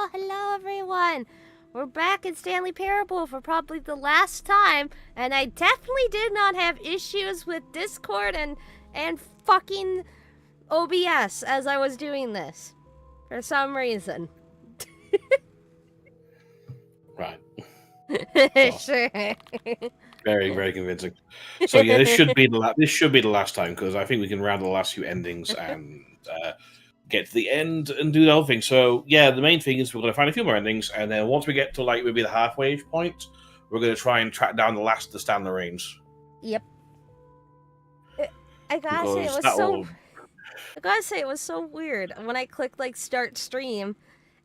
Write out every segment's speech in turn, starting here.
Hello, everyone. We're back in Stanley Parable for probably the last time, and I definitely did not have issues with Discord and fucking OBS as I was doing this, for some reason. Right. Sure. Very, very convincing. So yeah, this should be the last time, because I think we can round the last few endings and get to the end and do the other thing. So yeah, the main thing is we're going to find a few more endings, and then once we get to like maybe the halfway point, we're going to try and track down the last to stand the reins. Yep. I gotta say it was so weird when I clicked like start stream.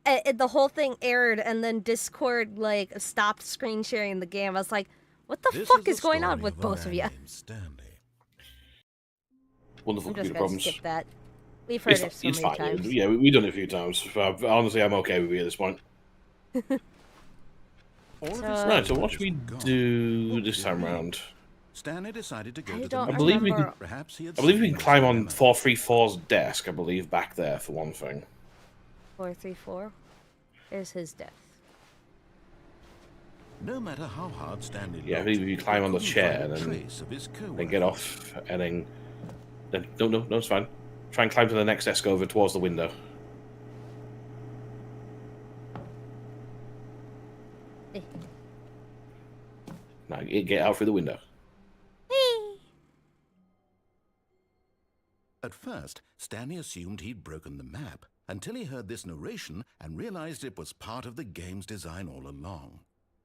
The whole thing aired, and then Discord like stopped screen sharing the game. I was like, "What the fuck is going on with both of you?" Wonderful I'm computer just gonna problems. skip that. We've heard it so many times. Yeah, we've done it a few times. Honestly, I'm okay with it at this point. Right, so what should we do this time around? Stanley decided to go to don't the I believe we remember. can. Perhaps he had I believe we seen can climb on this 434's desk. I believe back there for one thing. 434 is his death. No matter how hard Stanley Yeah, I looked, believe if you climb on the couldn't chair find a and trace of his then get off, and then no, it's fine. Try and climb to the next desk over towards the window. Now get out through the window. At first, Stanley assumed he'd broken the map until he heard this narration and realized it was part of the game's design all along.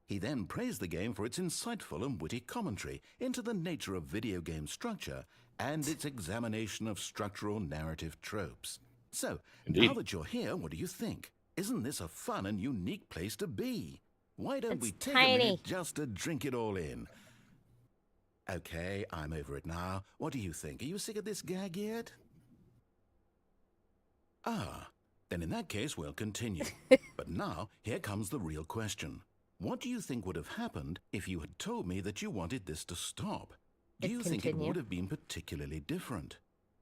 He then praised the game for its insightful and witty commentary into the nature of video game structure and its examination of structural narrative tropes. So, Indeed. now that you're here, what do you think? Isn't this a fun and unique place to be? Why don't we take a minute just to drink it all in? Okay, I'm over it now. What do you think? Are you sick of this gag yet? Ah, then in that case, we'll continue. But now, here comes the real question. What do you think would have happened if you had told me that you wanted this to stop? Do you think it would have been particularly different?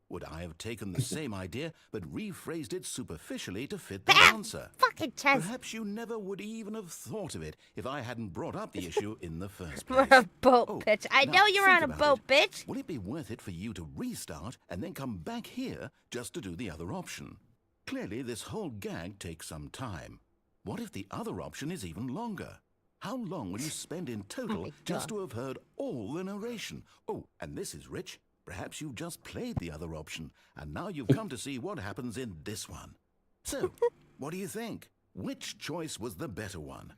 Would I have taken the same idea but rephrased it superficially to fit the answer? Fucking chest. Perhaps you never would even have thought of it if I hadn't brought up the issue in the first We're place. a boat, bitch. I know you're on a boat, bitch. Will it be worth it for you to restart and then come back here just to do the other option? Clearly, this whole gag takes some time. What if the other option is even longer? How long will you spend in total just to have heard all the narration? Oh, and this is rich. Perhaps you've just played the other option, and now you've come to see what happens in this one. So, what do you think? Which choice was the better one?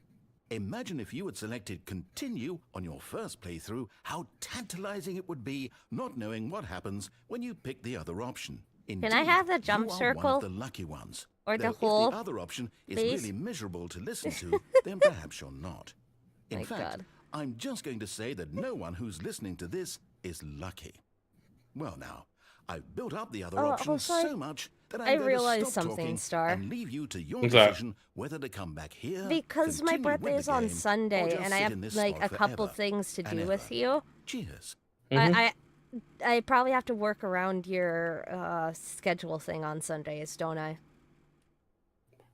Imagine if you had selected continue on your first playthrough, how tantalizing it would be not knowing what happens when you pick the other option. Indeed, Can I have the jump you are circle? one of the lucky ones. Or the Though whole, if the other option is please? really miserable to listen to, then perhaps you're not. In My fact, God. I'm just going to say that no one who's listening to this is lucky. Well now, I've built up the other option so much that I'm going realized to stop something, talking Star. and leave you to your What's that? decision whether to come back here, Because my continue with birthday is the on game, or Sunday, just and I sit have in this like a spot couple forever things to and do with ever. you. Cheers. I probably have to work around your schedule thing on Sundays, don't I?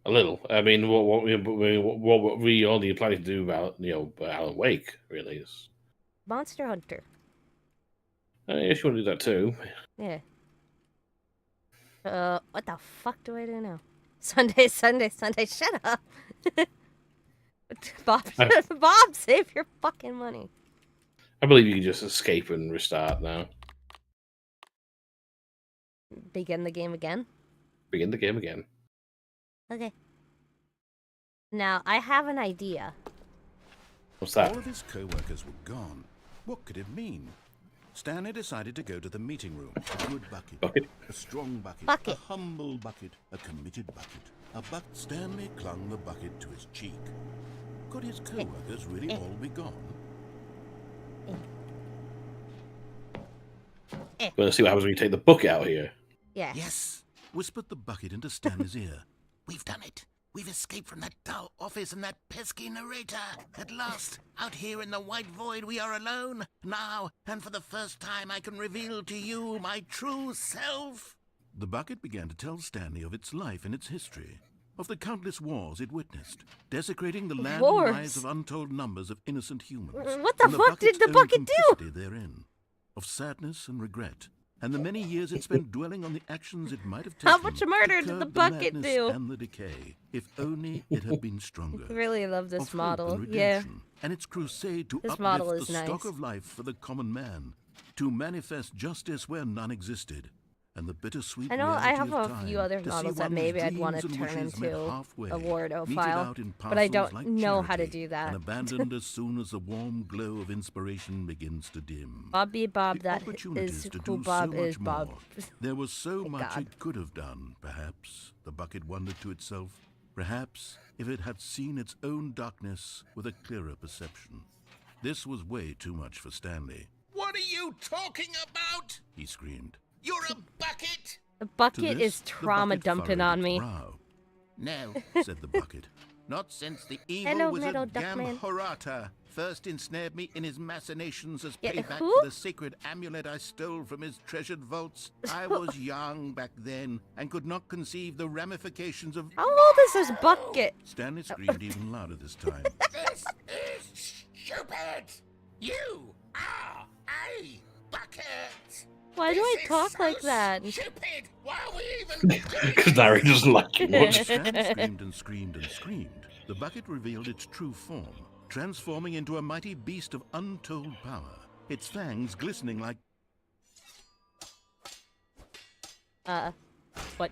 A little. I mean, what we only planning to do about Alan Wake really is. Monster Hunter. Yes, you want to do that too. Yeah. What the fuck do I do now? Sunday. Shut up. Bob, save your fucking money. I believe you can just escape and restart now. Begin the game again? Begin the game again. Okay. Now, I have an idea. What's that? All of his co-workers were gone. What could it mean? Stanley decided to go to the meeting room. A good bucket. A strong bucket. A humble bucket. A committed bucket. Stanley clung the bucket to his cheek. Could his co-workers really all be gone? We'll see what happens when you take the bucket out here. Yeah. Yes, whispered the bucket into Stanley's ear. We've done it. We've escaped from that dull office and that pesky narrator. At last, out here in the white void, we are alone. Now, and for the first time, I can reveal to you my true self. The bucket began to tell Stanley of its life and its history. of the countless wars it witnessed, desecrating the land Wars? and lives of untold numbers of innocent humans. What the and fuck did bucket's the own bucket do? complicity therein, of sadness and regret, and the many years it spent dwelling on the actions it might have taken. How much murder to did the curb bucket madness do? and the decay, if only it had been stronger. I really love of this hope model. and Yeah. redemption, and its crusade to This model uplift is the stock nice. of life for the common man, to manifest justice where none existed, and the bittersweet I know I reality have of a time few other to see models that one's maybe I'd want to dreams and turn wishes met into halfway, a Wardo meted file, out in but I parcels don't like know how to charity, do that. and abandoned as soon as the warm glow of inspiration begins to dim. Bobby Bob, The that opportunities is to who do Bob so is. much Bob. more. There was so Thank much God. it could have done, perhaps, the bucket wondered to itself. Perhaps, if it had seen its own darkness with a clearer perception. This was way too much for Stanley. What are you talking about? He screamed. You're a bucket! The To bucket this, is the trauma bucket dumping furrowed on its me. brow, No, said the bucket. not since the evil Hello, wizard Metal Duckman. Gamhorata first ensnared me in his machinations as Yeah, payback who? for the sacred amulet I stole from his treasured vaults. I was young back then and could not conceive the ramifications of... How old is this bucket? Stanley screamed even louder this time. This is stupid! You are a bucket! Why do I This is talk so like that? Stupid! Why are we even doing Because Larry doesn't like it much. Stanley screamed and screamed and screamed. The bucket revealed its true form, transforming into a mighty beast of untold power, its fangs glistening like... What?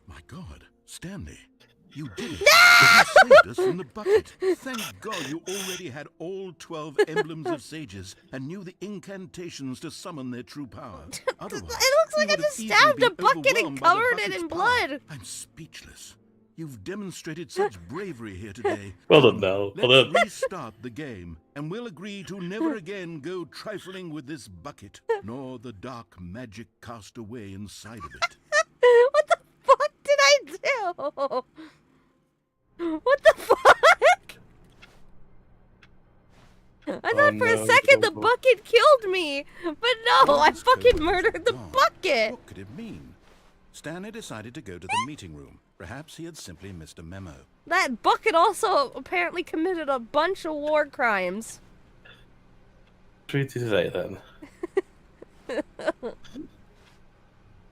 My God, Stanley, you did it. You saved us from the bucket. Thank God you already had all 12 emblems of sages and knew the incantations to summon their true power. Otherwise, It looks we like I would have just easily stabbed a been bucket and overwhelmed by the covered it bucket's in power. blood. I'm speechless. You've demonstrated such bravery here today. Well done, Mel. Well Let's done. restart the game, and we'll agree to never again go trifling with this bucket, nor the dark magic cast away inside of it. What the fuck did I do? What the fuck? I thought for a no, second the don't- bucket killed me, but no, I What was fucking going murdered the on? bucket. What could it mean? Stanley decided to go to the meeting room. Perhaps he had simply missed a memo. That bucket also apparently committed a bunch of war crimes. What did you say then?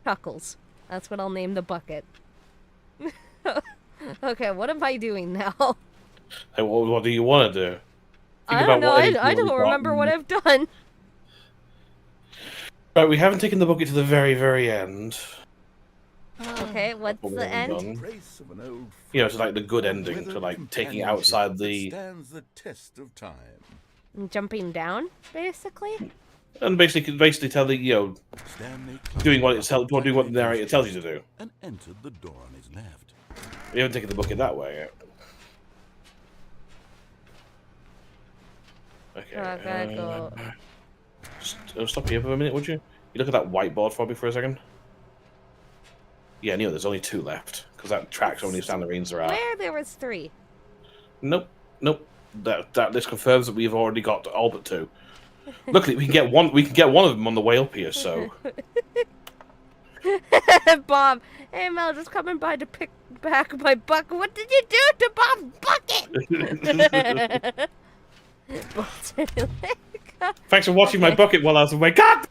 Chuckles. That's what I'll name the bucket. Okay, what am I doing now? Hey, what do you want to do? Think I about don't know. what it is I we've don't got remember what and- I've done. Right, we haven't taken the bucket to the very, very end. Okay, what's What we the haven't end? done. Trace of an old You know, it's like the good friend, ending to weathered like taking it companionship outside that the stands the test of time. Jumping down, basically? and basically tell the Stanley doing what climbed doing what the back narrator tells you to do. and entered the door on his left. We haven't taken the bucket that way yet. Okay. Oh, I gotta go. Stop here for a minute, would you? You look at that whiteboard for me for a second. Yeah, Neil, there's only 2 left because that tracks how many Standarines there are. Where there was 3. Nope. That this confirms that we've already got all but 2. Luckily, we can get one. We can get one of them on the way up here. So Bob, hey Mel, just coming by to pick back my bucket. What did you do to Bob's bucket? thanks for watching my bucket while I was away. God.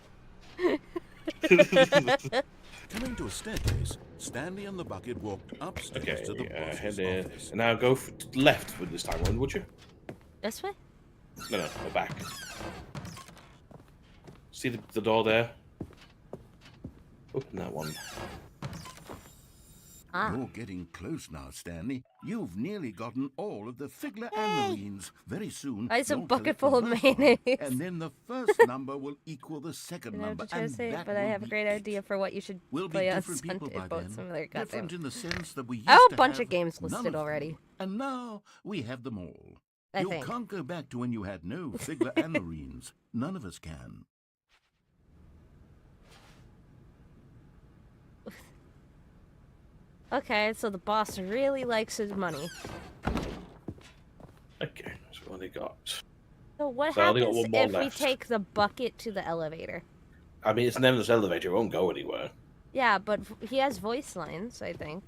Coming to a staircase, Stanley and the bucket walked upstairs Okay, to the head boss's in. office. And now go left with this time on, would you? This way? No, go back. See the door there? Open that one. Ah. You're getting close now, Stanley. You've nearly gotten all of the Figler and Marines. Very soon, It's a you'll bucket collect the full of last one, mayonnaise. and then the first number will equal the second I know number, what you're and trying to say, that but I will have a be great it. idea for what you should We'll be play on different people Sunday by about then. some other Different goddamn. in the sense that we used I have a to bunch of have games none listed of already. them, and now we have them all. I You think. can't go back to when you had no Figler and Marines. None of us can. Okay, so the boss really likes his money. Okay, so we only got. So what So I only got happens one more if we left. take the bucket to the elevator? I mean, it's an endless elevator. It won't go anywhere. Yeah, but he has voice lines, I think.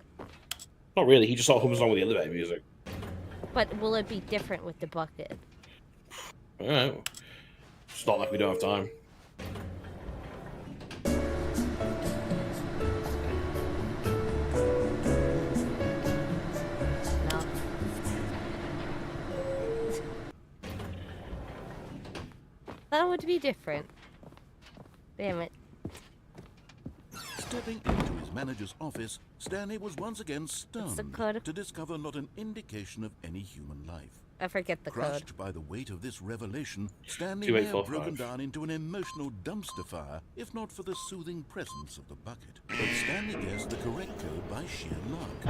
Not really. He just sort of hums along with the elevator music. But will it be different with the bucket? I don't know. It's not like we don't have time. No. That would be different. Damn it. Stepping into his manager's office, Stanley was once again stunned the code? to discover not an indication of any human life. I forget the code. Crushed by the weight of this revelation, Stanley may have 2845. broken down into an emotional dumpster fire if not for the soothing presence of the bucket. But Stanley guessed the correct code by sheer luck.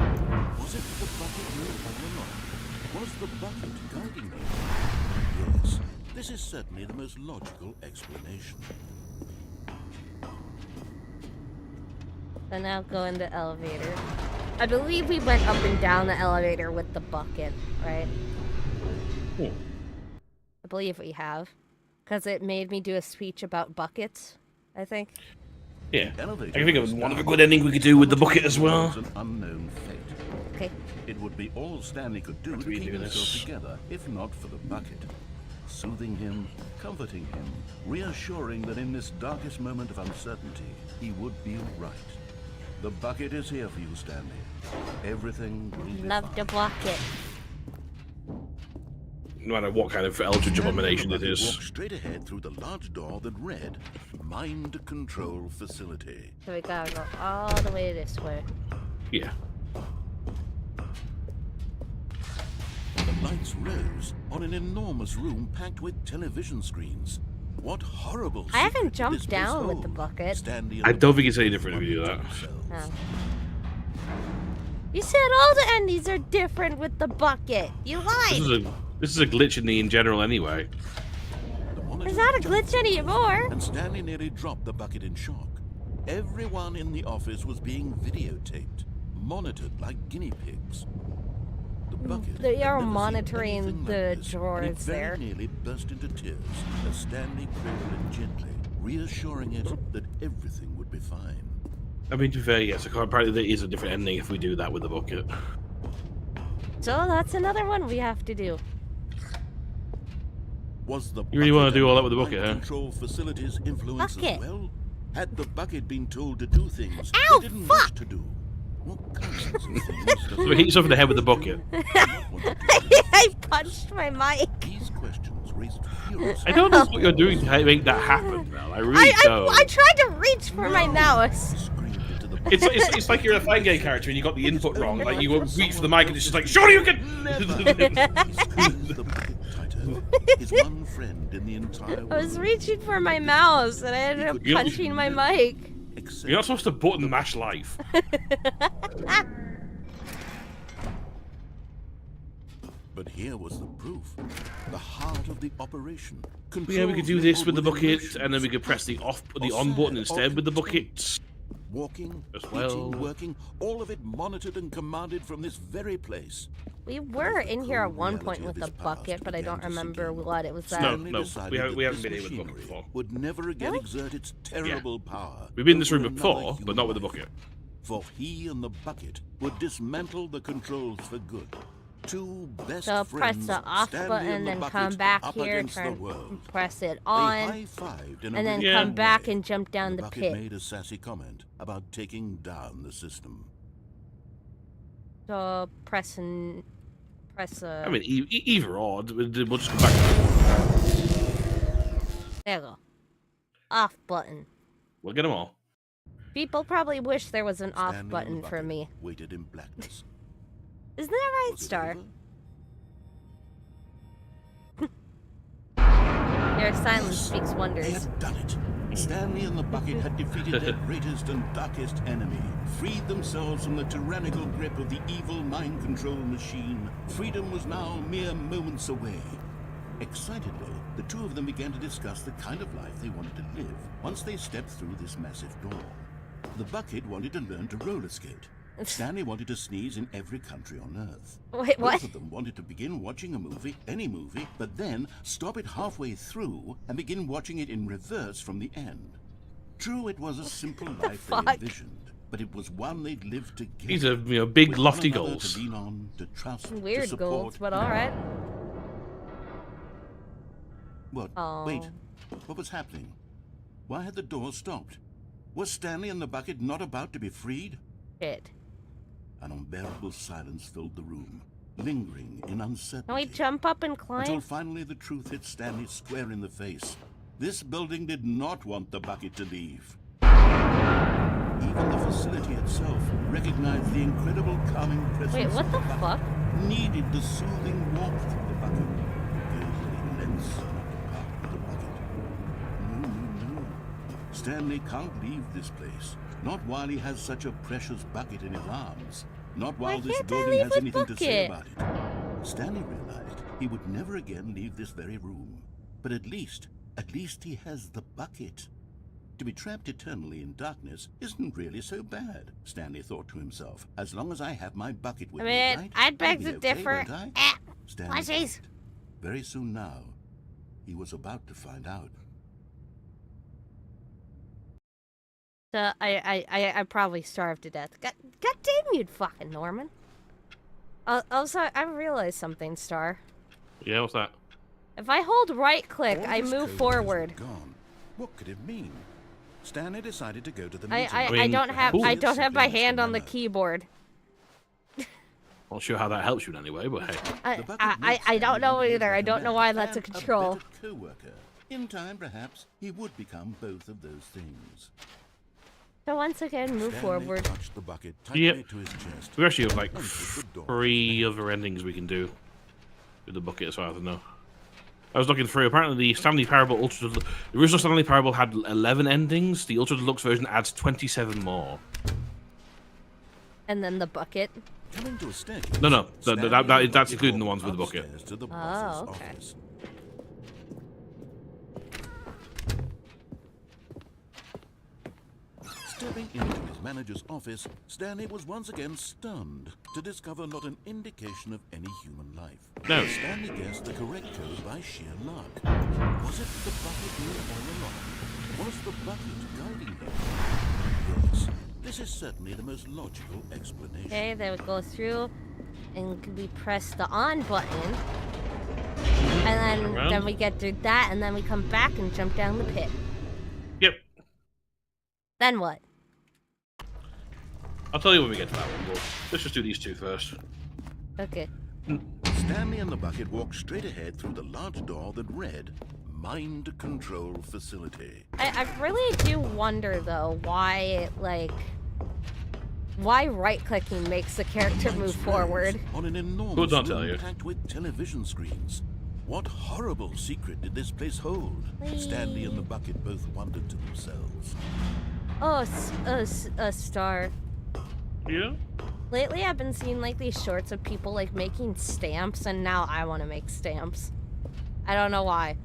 Was it the bucket knew all along? Was the bucket guiding him? Yes, this is certainly the most logical explanation. So now go in the elevator. I believe we went up and down the elevator with the bucket, right? Hmm. I believe we have. Because it made me do a speech about buckets, I think. Yeah. I Elevator can think of goes one down. good ending we could do with the bucket as well. An unknown fate. Okay. It would be all Stanley could do to we keep do himself this? together, if not for the bucket. Soothing him, comforting him, reassuring that in this darkest moment of uncertainty, he would be right. The bucket is here for you, Stanley. Everything will be Love the fine. bucket. No matter what kind of eldritch Stanley abomination and it the bucket is. walked straight ahead through the large door that read, Mind Control Facility. So we gotta go all the way this way. Yeah. The lights rose on an enormous room packed with television screens. What horrible I haven't secret did jumped this place down with the hold? bucket. Stanley and I the don't think bucket it's any different if you do wondered that. to themselves. Oh. You said all the endings are different with the bucket. You lied. This is a glitch in general anyway. The monitor There's not a jumped glitch anymore. and Stanley nearly dropped the bucket in shock. Everyone in the office was being videotaped, monitored like guinea pigs. The bucket They had are never seen monitoring anything the like this, and drawers it very there. nearly burst into tears as Stanley cradled it gently, reassuring it that everything would be fine. I mean, to be fair, yes, apparently there is a different ending if we do that with the bucket. So that's another one we have to do. Was the You really wanna bucket do all that under with the bucket, mind huh? Control facilities influence Bucket. as well? Had the bucket been told to do things Ow, they didn't fuck! wish to do? What kinds of things does So hit yourself in the head with the bucket. not want to do? I punched my mic. These questions raised furious. I don't know what you're doing to make that happen, Mel. I really don't. I tried to reach for my mouse. Screamed into the It's like you're a fine game character and you got the input wrong. Like you reach for the mic and it's just like, sure you can. He squeezed the bucket tighter. His one friend in the entire world. I was reaching for my mouse and I ended up You- punching my mic. Except You're not supposed to button mash life. But here was the proof. The heart of the operation. Yeah, we could do Controls this with the enabled bucket, emotions. and then we could press the Or on button sad, instead or with the content. bucket. Walking, As well. eating, working, all of it monitored and commanded from this very place. We were in here at one Reality point of with this the bucket, past but I began don't to sink remember in. what it was that. No, Stanley no, decided we that haven't this been here with the bucket machinery before. would never again Really? exert its terrible power. We've been in this over room another before, but human not with the life. bucket. For he and the bucket would dismantle the controls for good. Two best So press friends, the off Stanley button, and the then bucket, come back up here, against the turn, world. press it They on, high-fived in a and then really Yeah. come back way. and jump down the bucket pit. made a sassy comment about taking down the system. So press. I mean, either or. We'll just come back. There you go. Off button. We'll get them all. People probably wish there was an off Stanley and the button for bucket me. Waited in blackness. Isn't that right, Was it Star? over? Your silence Yes, speaks They wonders. had done it. Stanley and the bucket had defeated their greatest and darkest enemy, freed themselves from the tyrannical grip of the evil mind control machine. Freedom was now mere moments away. Excitedly, the two of them began to discuss the kind of life they wanted to live once they stepped through this massive door. The bucket wanted to learn to roller skate. Stanley wanted to sneeze in every country on Earth. Wait, what? Both of them wanted to begin watching a movie, any movie, but then stop it halfway through and begin watching it in reverse from the end. True, it was a simple life they fuck? envisioned, but it was one they'd lived together. These are, big, with lofty one another goals. To lean on, to trust, Weird to support. goals, but alright. What? Oh. Wait. What was happening? Why had the door stopped? Was Stanley and the bucket not about to be freed? Shit. An unbearable silence filled the room, lingering in uncertainty. Can we jump up and Until climb? finally the truth hit Stanley square in the face. This building did not want the bucket to leave. Even the facility itself recognized the incredible calming presence Wait, what of the bucket, fuck? needed the soothing warmth of the bucket. Ghostly lens part of the bucket. No. Stanley can't leave this place. Not while he has such a precious bucket in his arms. Not while Why this can't I building leave has with anything to say bucket? about it. Stanley realized he would never again leave this very room. But at least he has the bucket. To be trapped eternally in darkness isn't really so bad, Stanley thought to himself. As long as I have my bucket with I me, mean, right? I'd beg I'll to be okay, differ. won't I? Eh, Stanley plushies. thought. Very soon now, he was about to find out. So I probably starved to death. God damn you, fucking Norman. Also, I realized something, Star. Yeah, what's that? If I hold right click, All I this move code forward. wasn't gone. What could it mean? Stanley decided to go to the I meeting. I mean, don't have cool. I don't have my Simply hand on the memo. keyboard. Not sure how that helps you in any way, but hey. The bucket I makes don't know Stanley either. I don't know why that's a and control. better co-worker. In time, perhaps, he would become both of those things. So once again, move Stanley forward. clutched the bucket tightly Yep. to his chest. We actually have like and put the door 3 other endings we can do with the bucket as far as I know. I was looking through. Apparently, the Stanley Parable Ultra. The original Stanley Parable had 11 endings. The Ultra Deluxe version adds 27 more. And then the bucket. Coming to a staircase, No. Stanley and That's the including bucket the ones with the walked bucket. upstairs to the Oh, boss's okay. office. Stepping into his manager's office, Stanley was once again stunned to discover not an indication of any human life. No. Stanley guessed the correct code by sheer luck. Was it the bucket knew all along? Was the bucket guiding him? Yes, this is certainly the most logical explanation. Okay, then we go through, and we press the on button, and Around. then we get through that, and then we come back and jump down the pit. Yep. Then what? I'll tell you when we get to that one, but let's just do these 2 first. Okay. Stanley and the bucket walked straight ahead through the large door that read, Mind Control Facility. I really do wonder though why right-clicking makes the character move Lights forward. rose on an enormous Who'd not tell room you? packed with television screens. What horrible secret did this place hold? Stanley and the bucket both wondered to themselves. Oh, Star. Yeah? Lately, I've been seeing like these shorts of people like making stamps, and now I want to make stamps. I don't know why.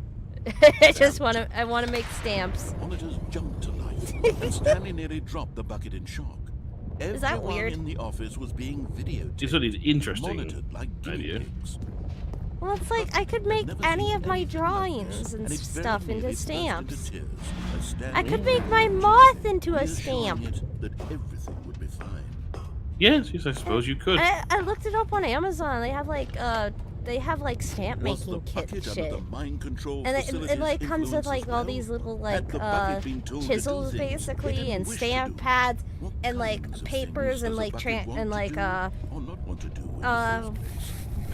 I want to make stamps. Monitors jumped to life, and Stanley nearly dropped the bucket in shock. Is that Everyone weird? in the office was being videotaped, It's really interesting monitored like guinea idea. pigs. Well, it's like I could make Never any seen of my anything like drawings this, and it very stuff nearly into burst stamps. tears as Stanley I could make realized my moth into a reassuring stamp. it that everything would be fine. Yes, I suppose you could. I looked it up on Amazon. They have like stamp Was the making kit bucket shit. under the mind control And it facility's like comes with influence like as all well? these little Had like the bucket been told to do chisels things it basically didn't and wish to stamp do? pads What and like kinds of papers things and does a like bucket want and to like do or not want to do in the first place?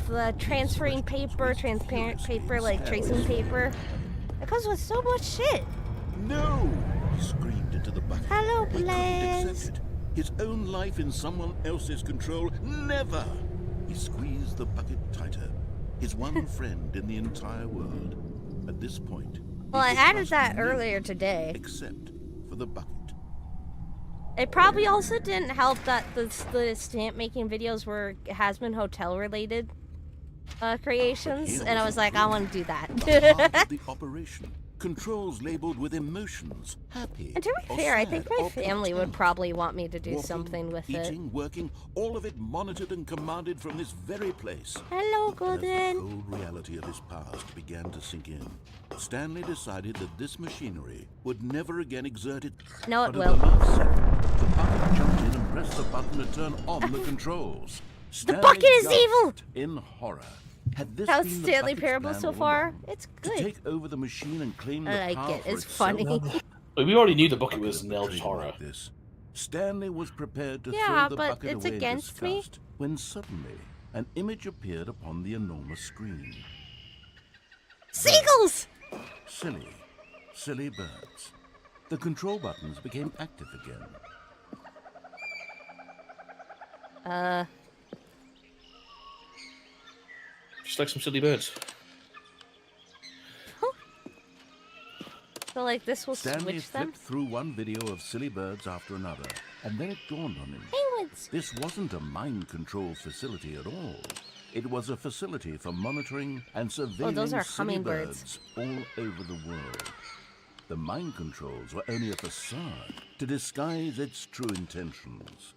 the transferring paper, transparent paper, like tracing paper. It comes with so much shit. No! He screamed into the bucket. Hello, He couldn't Blaze. accept it. His own life in someone else's control. Never! He squeezed the bucket tighter. His one friend in the entire world. At this point, he Well, I could added trust that no earlier one today. Except for the bucket. It probably also didn't help that the stamp making videos were Hasman Hotel related creations, and I was like, I want to do that. The heart of the operation. Controls labeled with emotions, happy. And to be or fair, I sad, think my or family would content. probably want me to do Walking, something with eating, working, all of it monitored and commanded from this very place. it. Hello, And as the Golden. cold reality of his past began to sink in, Stanley decided that this machinery would never again exert it. No, it But will. at the last second, the bucket jumped in and pressed the button to turn on the controls. Stanley bucket is gasped evil! in horror. Had this How's been the Stanley bucket's Parable plan so all far? along? It's To good. take over the machine and claim the I like power it. for It's itself? funny. We already knew the bucket Bucket was of nailed betrayal horror. like this. Stanley was prepared to Yeah, throw the but bucket it's away in against me. disgust when suddenly an image appeared upon the enormous screen. Seagulls! Silly birds. The control buttons became active again. Just like some silly birds. So, like, this will Stanley switch them? flipped through one video of silly birds after another, and then it dawned on him. Penguins! This wasn't a mind control facility at all. It was a facility for monitoring and surveilling those are silly hummingbirds. birds all over the world. The mind controls were only a facade to disguise its true intentions.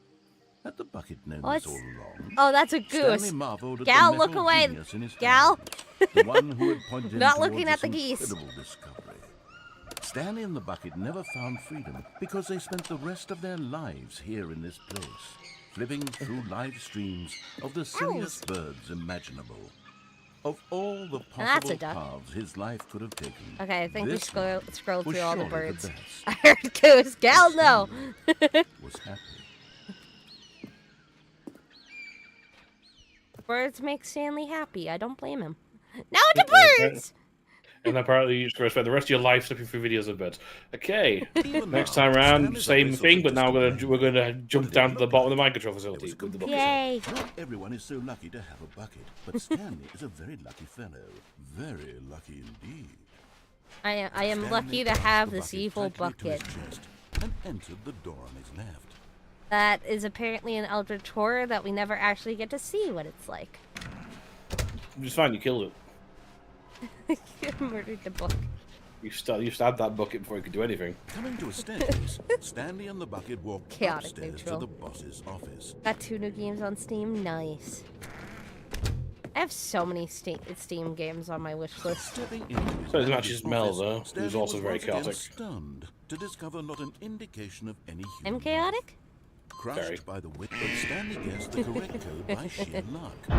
Had the bucket known What's- this all along? Oh, that's a Stanley goose. marveled at Gal, the look metal away. genius in his Gal. hands, the one who had pointed him Not towards looking at this the geese. incredible discovery. Stanley and the bucket never found freedom because they spent the rest of their lives here in this place, flipping through live streams of the silliest birds imaginable. Of all the that's possible a duck. paths his life could have taken, Okay, I think we this scrolled was through all the surely birds. best. I heard goose. Gal, no! Was happy. Birds make Stanley happy. I don't blame him. Now to birds! And apparently you just go spend the rest of your life flipping through videos of birds. Okay. Even Next now, time around, Stanley's same always thing, sort but of now distant we're gonna memory. jump What did down it to the look bottom of the like? mind control It facility was with the bucket. Yay! Not everyone is so lucky to have a bucket, but Stanley is a very lucky fellow. Very lucky indeed. I am Stanley lucky to pressed have the this bucket evil tightly to his bucket. chest and entered the door on his left. That is apparently an eldritch horror that we never actually get to see what it's like. It's fine, you killed it. You murdered the book. You stabbed that bucket before you could do anything. Coming to a staircase, Stanley and the bucket walked Chaotic upstairs neutral. to the boss's office. Got 2 new games on Steam. Nice. I have so many Steam games on my wish list. Stepping into his So as much manager's as Mel, office, though, who's Stanley also was very once again chaotic. stunned to discover not an indication of any human I'm life. chaotic? Crushed Very. by the wit, but Stanley guessed the correct code by sheer luck.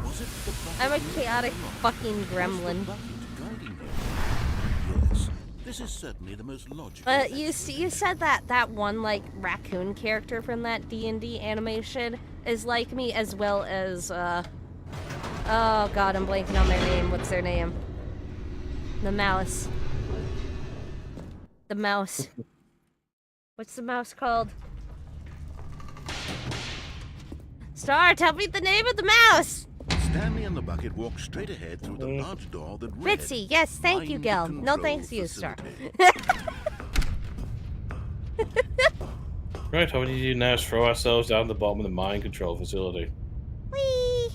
Was it the bucket I'm a he chaotic unlocked? fucking Was the gremlin. bucket guiding him? Yes, this is certainly the most logical. But you said that one like raccoon character from that D&D animation is like me, as well as oh god, I'm blanking on their name. What's their name? The mouse. The mouse. What's the mouse called? Star, tell me the name of the mouse! Stanley and the bucket walked straight ahead through the large door that read, Bitsy, yes, thank you, Mind Gil. No Control thanks to you, Star. Facility. Right, all we need to do now is throw ourselves down the bottom of the mind control facility. Whee!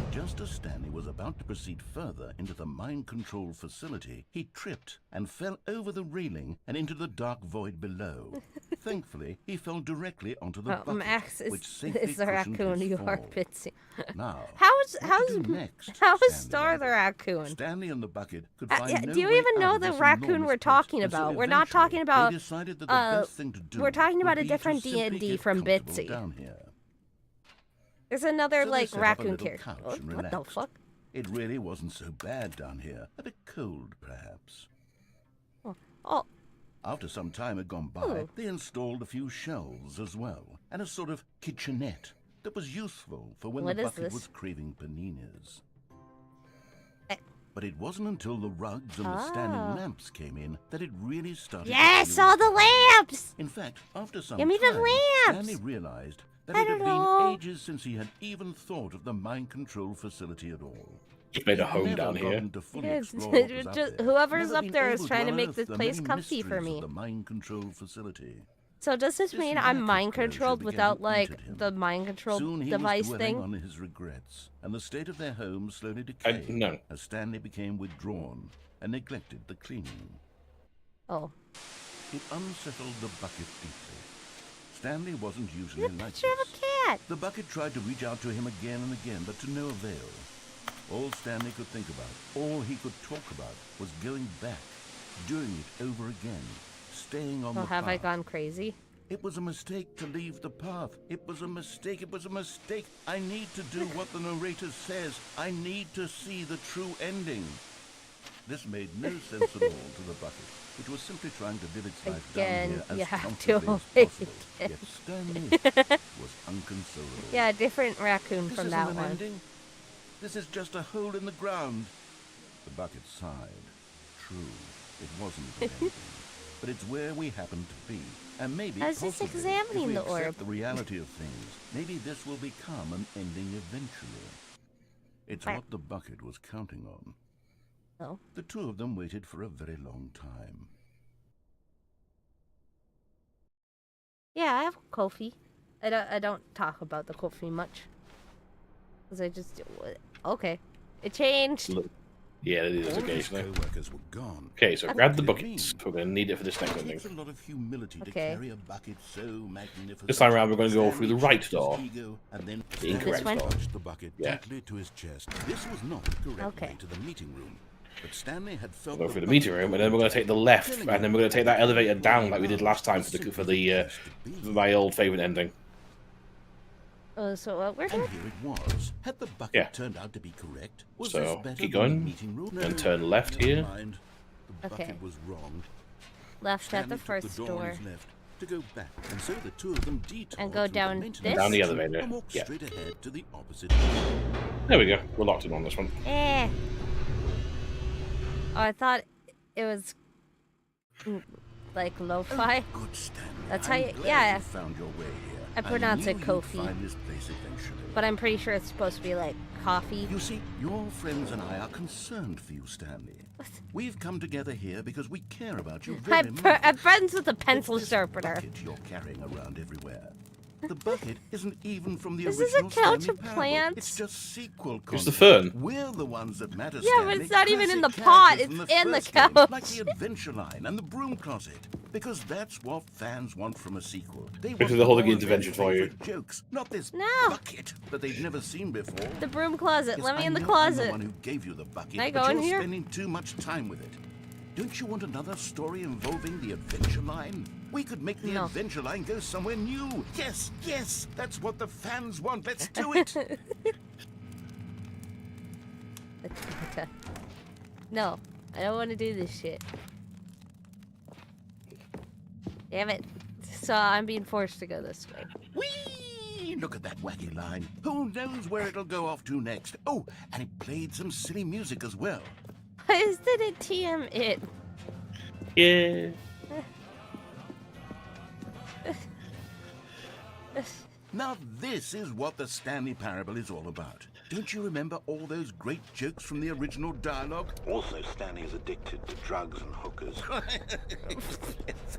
Just as Stanley was about to proceed further into the mind control facility, he tripped and fell over the railing and into the dark void below. Thankfully, he fell directly onto the bucket, Max which is safely the cushioned raccoon. his You are fall. Bitsy. Now, How's what to do next? how is Stanley Star the wondered. raccoon? Stanley and the bucket could Yeah, find no do you way even out know of the this raccoon enormous we're place, talking and so about? We're not eventually talking about, they decided that the best thing to do we're talking about would a be to different simply D&D get from comfortable Bitsy. down here. There's another So they like set up a raccoon little character. couch What, and what the relaxed. fuck? It really wasn't so bad down here. A bit cold, perhaps. Oh, After some time had gone by, Ooh. they installed a few shelves as well, and a sort of kitchenette that was useful for when What the is bucket this? was craving paninis. Eh. But it wasn't until the rugs and the Ah. standing lamps came in that it really started. to yes, feel all the lamps. In fact, after some Give me the time, lamps! Stanley realized that I it had don't been know. ages since he had even thought of the mind control facility at all. Just made a He'd home never down here. gotten to fully Yes, explore what was up just- there. whoever's Never up been there is able trying to make unearth this the place many comfy for mysteries of me. The mind control facility. So does this This mean I'm racket mind closure controlled began without to like eat at him. the mind control Soon he device was dwelling thing? on his regrets, and the state of their home slowly decayed No. as Stanley became withdrawn and neglected the cleaning. Oh. It unsettled the bucket deeply. Stanley wasn't usually There's a like picture of this. a cat. The bucket tried to reach out to him again and again, but to no avail. All Stanley could think about, all he could talk about, was going back, doing it over again, staying on Oh, the have path. I gone crazy? It was a mistake to leave the path. It was a mistake. It was a mistake. I need to do what the narrator says. I need to see the true ending. This made no sense at all to the bucket, which was simply trying to live its life Again, down here as you have comfortably to as obey possible. again. Yet Stanley was inconsolable. Yeah, different raccoon This from isn't that an one. ending. This is just a hole in the ground. The bucket sighed. True, it wasn't an ending, but it's where we happen to be. And maybe, I was just possibly, examining if we the accept orb. the reality of things, maybe this will become an ending eventually. It's Right. what the bucket was counting on. Oh. The two of them waited for a very long time. Yeah, I have Kofi. I don't talk about the Kofi much. Cause I just okay. It changed. Look. Yeah, it is All of his occasionally. co-workers were gone. Okay, so What grab the did it buckets. mean? We're going to need it for this next It ending. takes a lot of humility to Okay. carry a bucket so magnificent. This time around, we're going to go through the Stanley right checked his door. ego and then The incorrect one? door. touched the bucket Yeah. gently to his chest. This was not the correct Okay. way to the meeting room, but Stanley had felt We'll go through the bucket meeting room, and then we're going to take the left, and then we're going to take that elevator down like we did last time for my old favourite ending. So what we're And doing? here it was. Had the bucket Yeah. turned out to be correct? Was So, this better keep than the going, meeting room? and No, turn left never here. mind. The bucket Okay. was wrong. Left at Stanley the took first the door on door. his left to go back, and so the two of them detoured And go through down the maintenance this? Down the section elevator, and walked yeah. straight ahead to the opposite door. There we go. We're locked in on this one. Eh. Oh, I thought it was like lo-fi. Oh, good, Stanley. That's I'm how you- glad yeah. you found your way here. I pronounce knew it you'd Kofi. find this place eventually. But I'm pretty sure it's supposed to be like coffee. You see, your friends and I are concerned for you, Stanley. We've come together here because we care about you very much. I'm friends with a pencil It's this sharpener. bucket you're carrying around everywhere. The bucket isn't even from the Is this a original couch Stanley of Parable. plants? It's just sequel content. It's the fern. We're the ones that matter, Yeah, but Stanley. it's not even in the Classic pot, characters it's from in the first game, couch. Like the adventure line and the broom closet. Because that's what fans want from a sequel. They Because want they're holding more the of their intervention for you. favorite jokes, not this No. bucket that they've never seen before. The broom closet. Yes, Let me I in the know closet. I'm the one who gave you the bucket, Can I but go in you're here? spending too much time with it. Don't you want another story involving the adventure line? We could make the No. adventure line go somewhere new. Yes, yes, that's what the fans want. Let's do it. No, I don't want to do this shit. Damn it. So I'm being forced to go this way. Whee! Look at that wacky line. Who knows where it'll go off to next? Oh, and it played some silly music as well. Why isn't it TM it? Yeah. Now this is what the Stanley Parable is all about. Don't you remember all those great jokes from the original dialogue? Also, Stanley is addicted to drugs and hookers.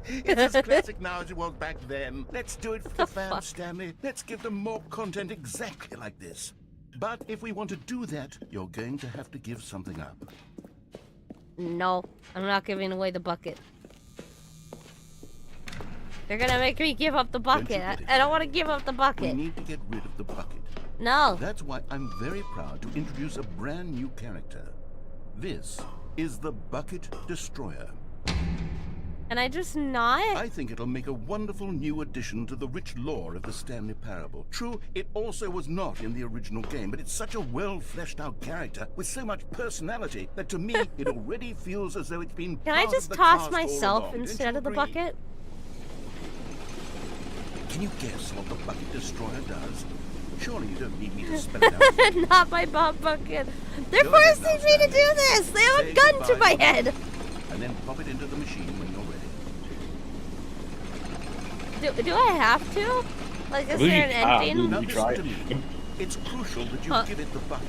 It's as classic now as it was back then. Let's do it for the The fans, fuck? Stanley. Let's give them more content exactly like this. But if we want to do that, you're going to have to give something up. No, I'm not giving away the bucket. They're gonna make me give up the Don't you bucket. get it? I don't want to give up the We bucket. need to get rid of the bucket. No. That's why I'm very proud to introduce a brand new character. This is the Bucket Destroyer. And I just not? I think it'll make a wonderful new addition to the rich lore of the Stanley Parable. True, it also was not in the original game, but it's such a well-fleshed-out character with so much personality that to me it already feels as though it's been Can I part of just the toss cast all myself along. Don't instead you of the agree? bucket? Can you guess what the Bucket Destroyer does? Surely you don't need me to spell it out. Not my bomb bucket. They're Go ahead now, forcing me to Stanley. do this. They have Say a gun to goodbye my to the head. bucket, and then pop it into the machine when you're ready. Do I have to? Like, is believe there you an can. ending? Now You listen try to it. me. It's crucial that you Huh. give it the bucket.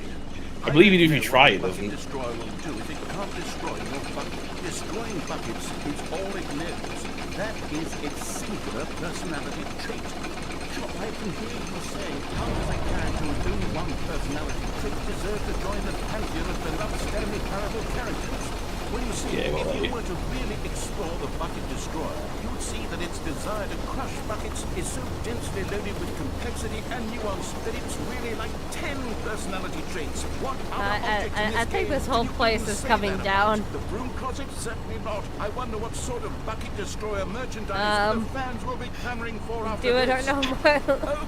I believe you do if don't you know try what it, the doesn't Bucket it? Destroyer will do if it can't destroy your bucket. Destroying buckets is all it knows. That is its singular personality trait. Sure, I can hear you saying, how does a character with only one personality trait deserve to join the pantheon of beloved Stanley Parable characters? Well, you see, Yeah, well, if you were to really explore the Bucket Destroyer, you would see that its desire to crush buckets is so densely loaded with complexity and nuance that it's really like 10 personality traits. What other object in I think game this whole can you place even is say coming that down. about? The broom closet? Certainly not. I wonder what sort of Bucket Destroyer merchandise the fans will be clamoring for after Do it or this. no more.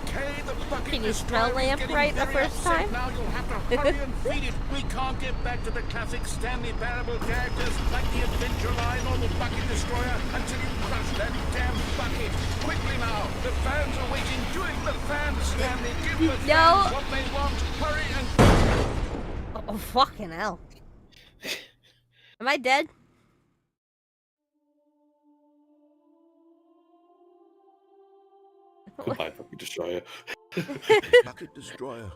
Okay, the Bucket Can you Destroyer spell is lamp getting right the very first upset time? Now you'll have to hurry and feed it. We can't get back to the classic Stanley Parable characters like the Adventure Line or the Bucket Destroyer until you crush that damn bucket. Quickly now, the fans are waiting. Doing the fans, Stanley. Give the No. fans what they want. Hurry and... Oh, fucking hell. Am I dead? Goodbye, Bucket Destroyer. Bucket Destroyer,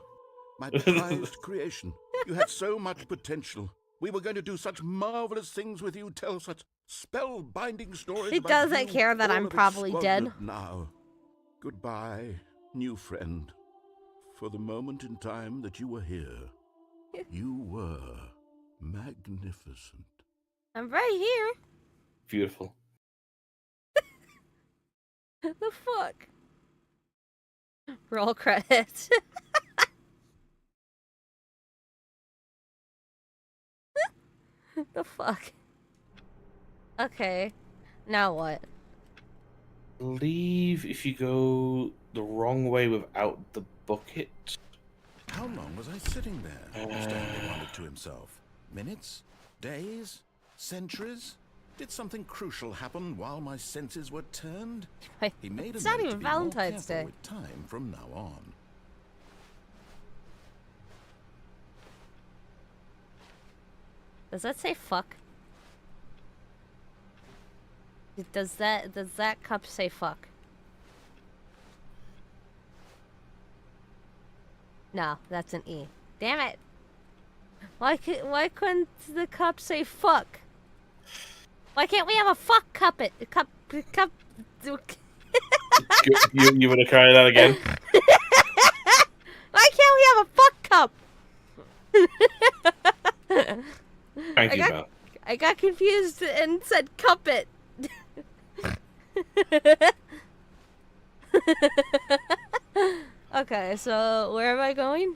my prized creation. You had so much potential. We were going to do such marvelous things with you, tell such spellbinding stories. He about doesn't you. care that All I'm of it probably dead. squandered now. Goodbye, new friend. For the moment in time that you were here, you were magnificent. I'm right here. Beautiful. The fuck? Roll credits. The fuck? Okay. Now what? Leave if you go the wrong way without the bucket. How long was I sitting there? Stanley wondered to himself. Minutes? Days? Centuries? Did something crucial happen while my senses were turned? Wait, He made it's a not note even to be more Valentine's careful Day. with time from now on. Does that say fuck? Does that cup say fuck? No, that's an E. Damn it! Why couldn't the cup say fuck? Why can't we have a fuck cup? Cup. You want to try that again? Why can't we have a fuck cup? Thank you, Mel. I got confused and said cup it. Okay, so where am I going?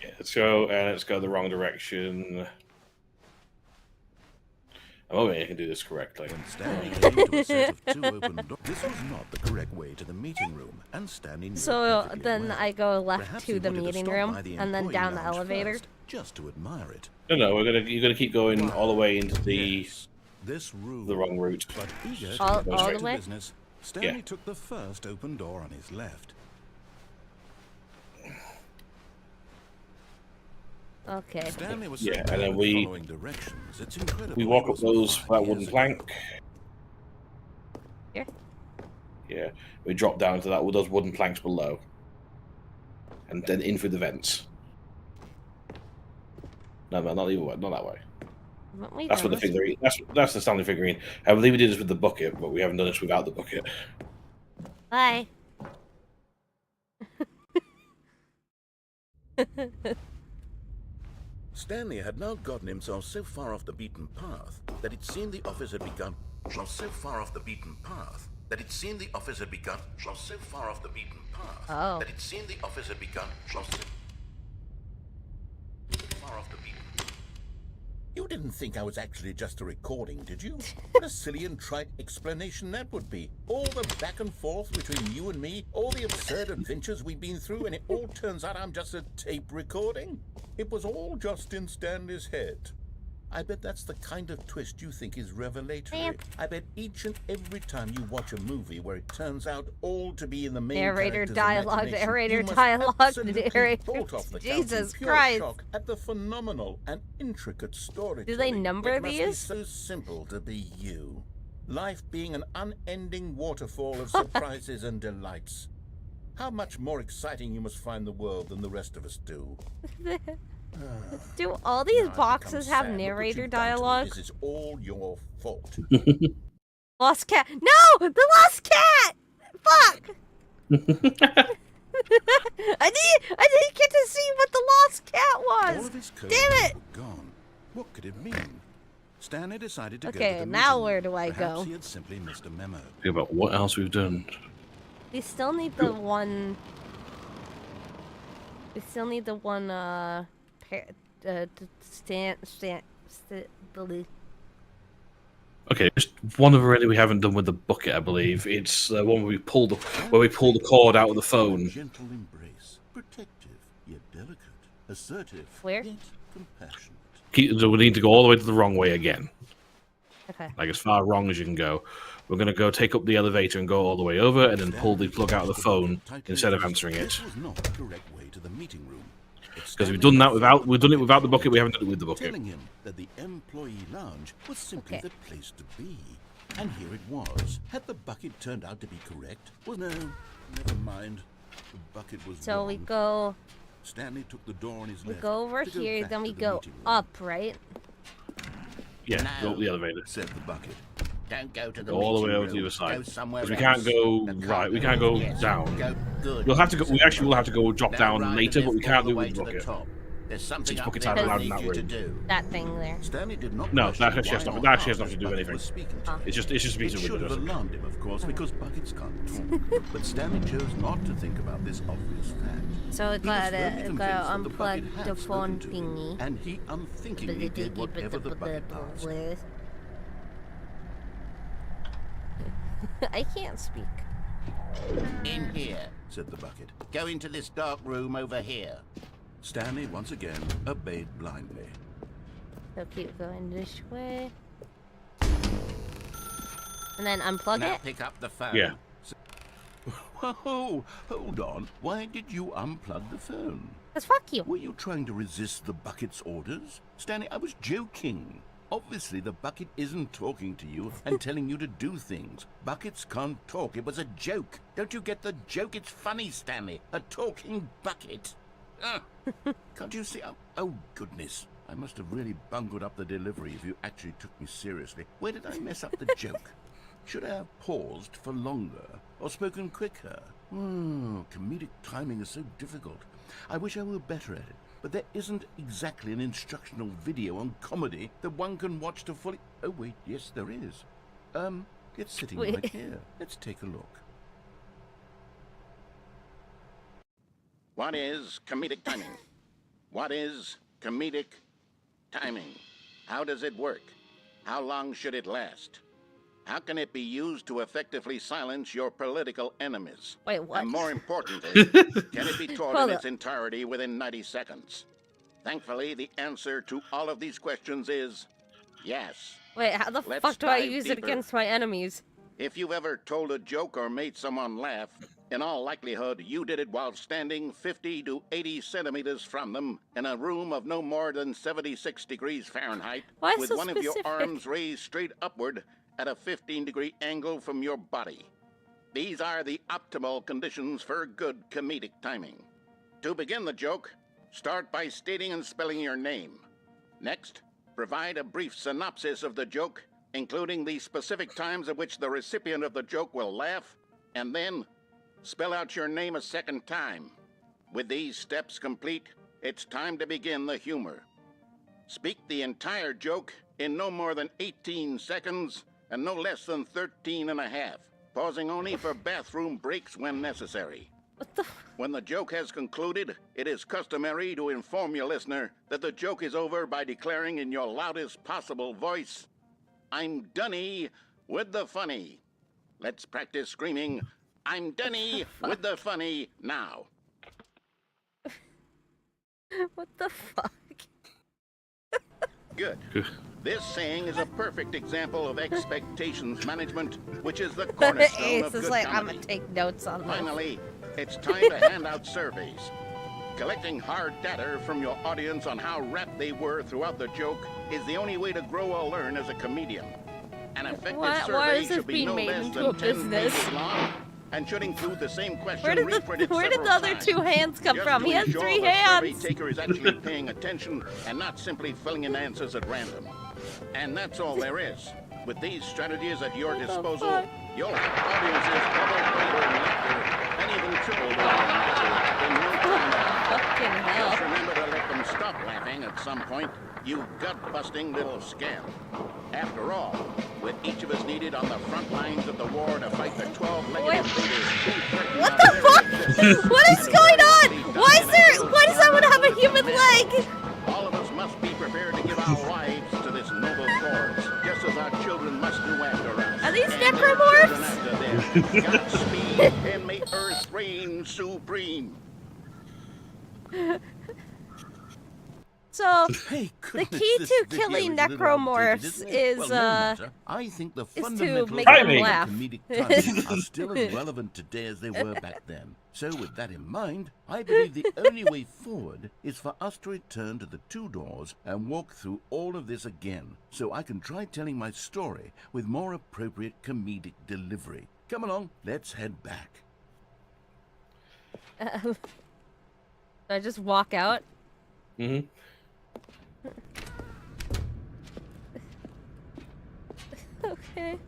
Yeah, let's go the wrong direction. Oh, I can do this correctly. When Stanley came to a set of two open doors, this was not the correct way to the meeting room, and Stanley knew it So perfectly then well. I go left Perhaps to he the wanted meeting stop room by the and then employee down the lounge elevator. first, just to admire it. No, you're gonna keep going all the way into the Yes, this room. the wrong route. But eager to All- get all back the to way? business, Stanley Yeah. took the first open door on his left. Okay. Stanley was so Yeah, and bad then at we- following directions. It's incredible. We he walk up wasn't those 5 that years wooden ago. plank. Here? Yeah, we drop down to that with those wooden planks below, and then in through the vents. No, not the other way, not that way. Wait, That's there what the must- figurine. That's the Stanley figurine. I believe we did this with the bucket, but we haven't done this without the bucket. Bye. Stanley had now gotten himself so far off the beaten path that it seemed the office had begun. So far off the beaten path that it seemed the office had begun. So far off the beaten path Oh. that it seemed the office had begun. So far off the beaten. You didn't think I was actually just a recording, did you? What a silly and trite explanation that would be. All the back and forth between you and me, all the absurd adventures we've been through, and it all turns out I'm just a tape recording. It was all just in Stanley's head. I bet that's the kind of twist you think is revelatory. Yep. I bet each and every time you watch a movie where it turns out all to be in the main Narrator character's dialogue, imagination, narrator you must dialogue, absolutely narrator- bolt off the couch Jesus in pure Christ. shock at the phenomenal and intricate story. Do they number It must be these? so simple to be you. Life being an unending waterfall of surprises and delights. How much more exciting you must find the world than the rest of us do. Do all these Now I've boxes become have sad. Look what narrator you've done to me. dialogue? This is all your fault. Lost cat. No! The lost cat! Fuck! I didn't get to see what the lost cat All was! of his code Damn it! was gone. What could it mean? Stanley decided to go Okay, to the now meeting where room. do I Perhaps go? he had simply missed a memo. Think about what else we've done. We still need the one... We still need the one, Okay, just one of already we haven't done with the bucket, I believe. It's the one where we pull the cord out of the phone. Gentle embrace, protective yet delicate, assertive Where? yet compassionate. So we need to go all the way to the wrong way again. Okay. Like as far wrong as you can go. We're going to go take up the elevator and go all the way over and then pull the plug out of the phone instead of answering it. This was not the correct way to the meeting room. Because we've done it without the bucket, we haven't done it with the bucket. Telling him that the employee lounge was simply Okay. the place to be. And here it was. Had the bucket turned out to be correct? Well, no, never mind. The bucket was So wrong. we go... Stanley took the door on his We left. go over to go here, back then to we the go meeting room. up, right? Yeah, go up the elevator. Said the bucket. Don't go to the Go all the way meeting over to the room. other side. Go somewhere Because we can't else. go The right, we cargo. can't go Yes, down. Go good. We'll have to go. We actually will have to go drop Now down ride later, the but we lift can't all do the it way with the to the bucket. top. There's something Since up buckets there aren't I allowed in need that you to room. do. That thing there. Stanley did not No, question that actually has why nothing- or that actually has how nothing to do with Bucket anything. was speaking to him. It's just It me to should have alarmed him, of course, because buckets can't talk. But Stanley chose not to think about this obvious fact. So we He was gotta, firmly convinced that the unplug bucket the had phone spoken to him, thingy. and he unthinkingly did whatever the bucket asked. I can't speak. In here. Said the bucket. Go into this dark room over here. Stanley once again obeyed blindly. So keep going this way. And then unplug Now it? pick up the phone. Yeah. Whoa, hold on. Why did you unplug the phone? Cause fuck you. Were you trying to resist the bucket's orders? Stanley, I was joking. Obviously, the bucket isn't talking to you and telling you to do things. Buckets can't talk. It was a joke. Don't you get the joke? It's funny, Stanley. A talking bucket. Can't you see? Oh, goodness. I must have really bungled up the delivery if you actually took me seriously. Where did I mess up the joke? Should I have paused for longer or spoken quicker? Comedic timing is so difficult. I wish I were better at it, but there isn't exactly an instructional video on comedy that one can watch to fully... Oh, wait, yes, there is. It's sitting Wait. right here. Let's take a look. What is comedic timing? What is comedic timing? How does it work? How long should it last? How can it be used to effectively silence your political enemies? Wait, what? And more importantly, can it be taught Hold in up. its entirety within 90 seconds? Thankfully, the answer to all of these questions is yes. Wait, how the Let's fuck do I dive use it deeper. against my enemies? If you've ever told a joke or made someone laugh, in all likelihood, you did it while standing 50 to 80 centimeters from them in a room of no more than 76 degrees Fahrenheit, Why with so one of your specific? arms raised straight upward at a 15-degree angle from your body. These are the optimal conditions for good comedic timing. To begin the joke, start by stating and spelling your name. Next, provide a brief synopsis of the joke, including the specific times at which the recipient of the joke will laugh, and then spell out your name a second time. With these steps complete, it's time to begin the humor. Speak the entire joke in no more than 18 seconds and no less than 13 and a half, pausing only for bathroom breaks when necessary. What the? When the joke has concluded, it is customary to inform your listener that the joke is over by declaring in your loudest possible voice, "I'm Dunny with the funny." Let's practice screaming, "I'm Dunny with the funny" now. What the fuck? Good. This saying is a perfect example of expectations management, which is the cornerstone Ace of is good like, comedy. I'm gonna take notes on this. Finally, it's time to hand out surveys. Collecting hard data from your audience on how rapt they were throughout the joke is the only way to grow or learn as a comedian. An effective Why survey is this should be being no made less into than a 10 business? pages long and should include the same question Where did reprinted the several other times. two hands come Just from? He to has ensure 3 the survey hands. taker is actually paying attention and not simply filling in answers at random. And that's all there is. With these strategies at your What the disposal, fuck? you'll have audiences double greater in laughter and even triple greater in laughter in no time at all. Fucking hell. Just remember to let them stop laughing at some point, you gut-busting little scamp. After all, with each of us needed on the front lines of the war to fight the 12-legged Wait. invaders, What the fuck? What is going on? Why does someone have a human leg? All of us must be prepared to give our lives to this noble cause, just as our children must do after us. Are these and their necromorphs? children after them. Godspeed, and may Earth reign supreme. So, Hey, the goodness, key this to video killing is a little necromorphs outdated, isn't it? is, Well, no matter. I think the to fundamentals make them of laugh. comedic timing are still as relevant today as they were back then. So with that in mind, I believe the only way forward is for us to return to the two doors and walk through all of this again, so I can try telling my story with more appropriate comedic delivery. Come along, let's head back. so I just walk out. Mm-hmm. Okay.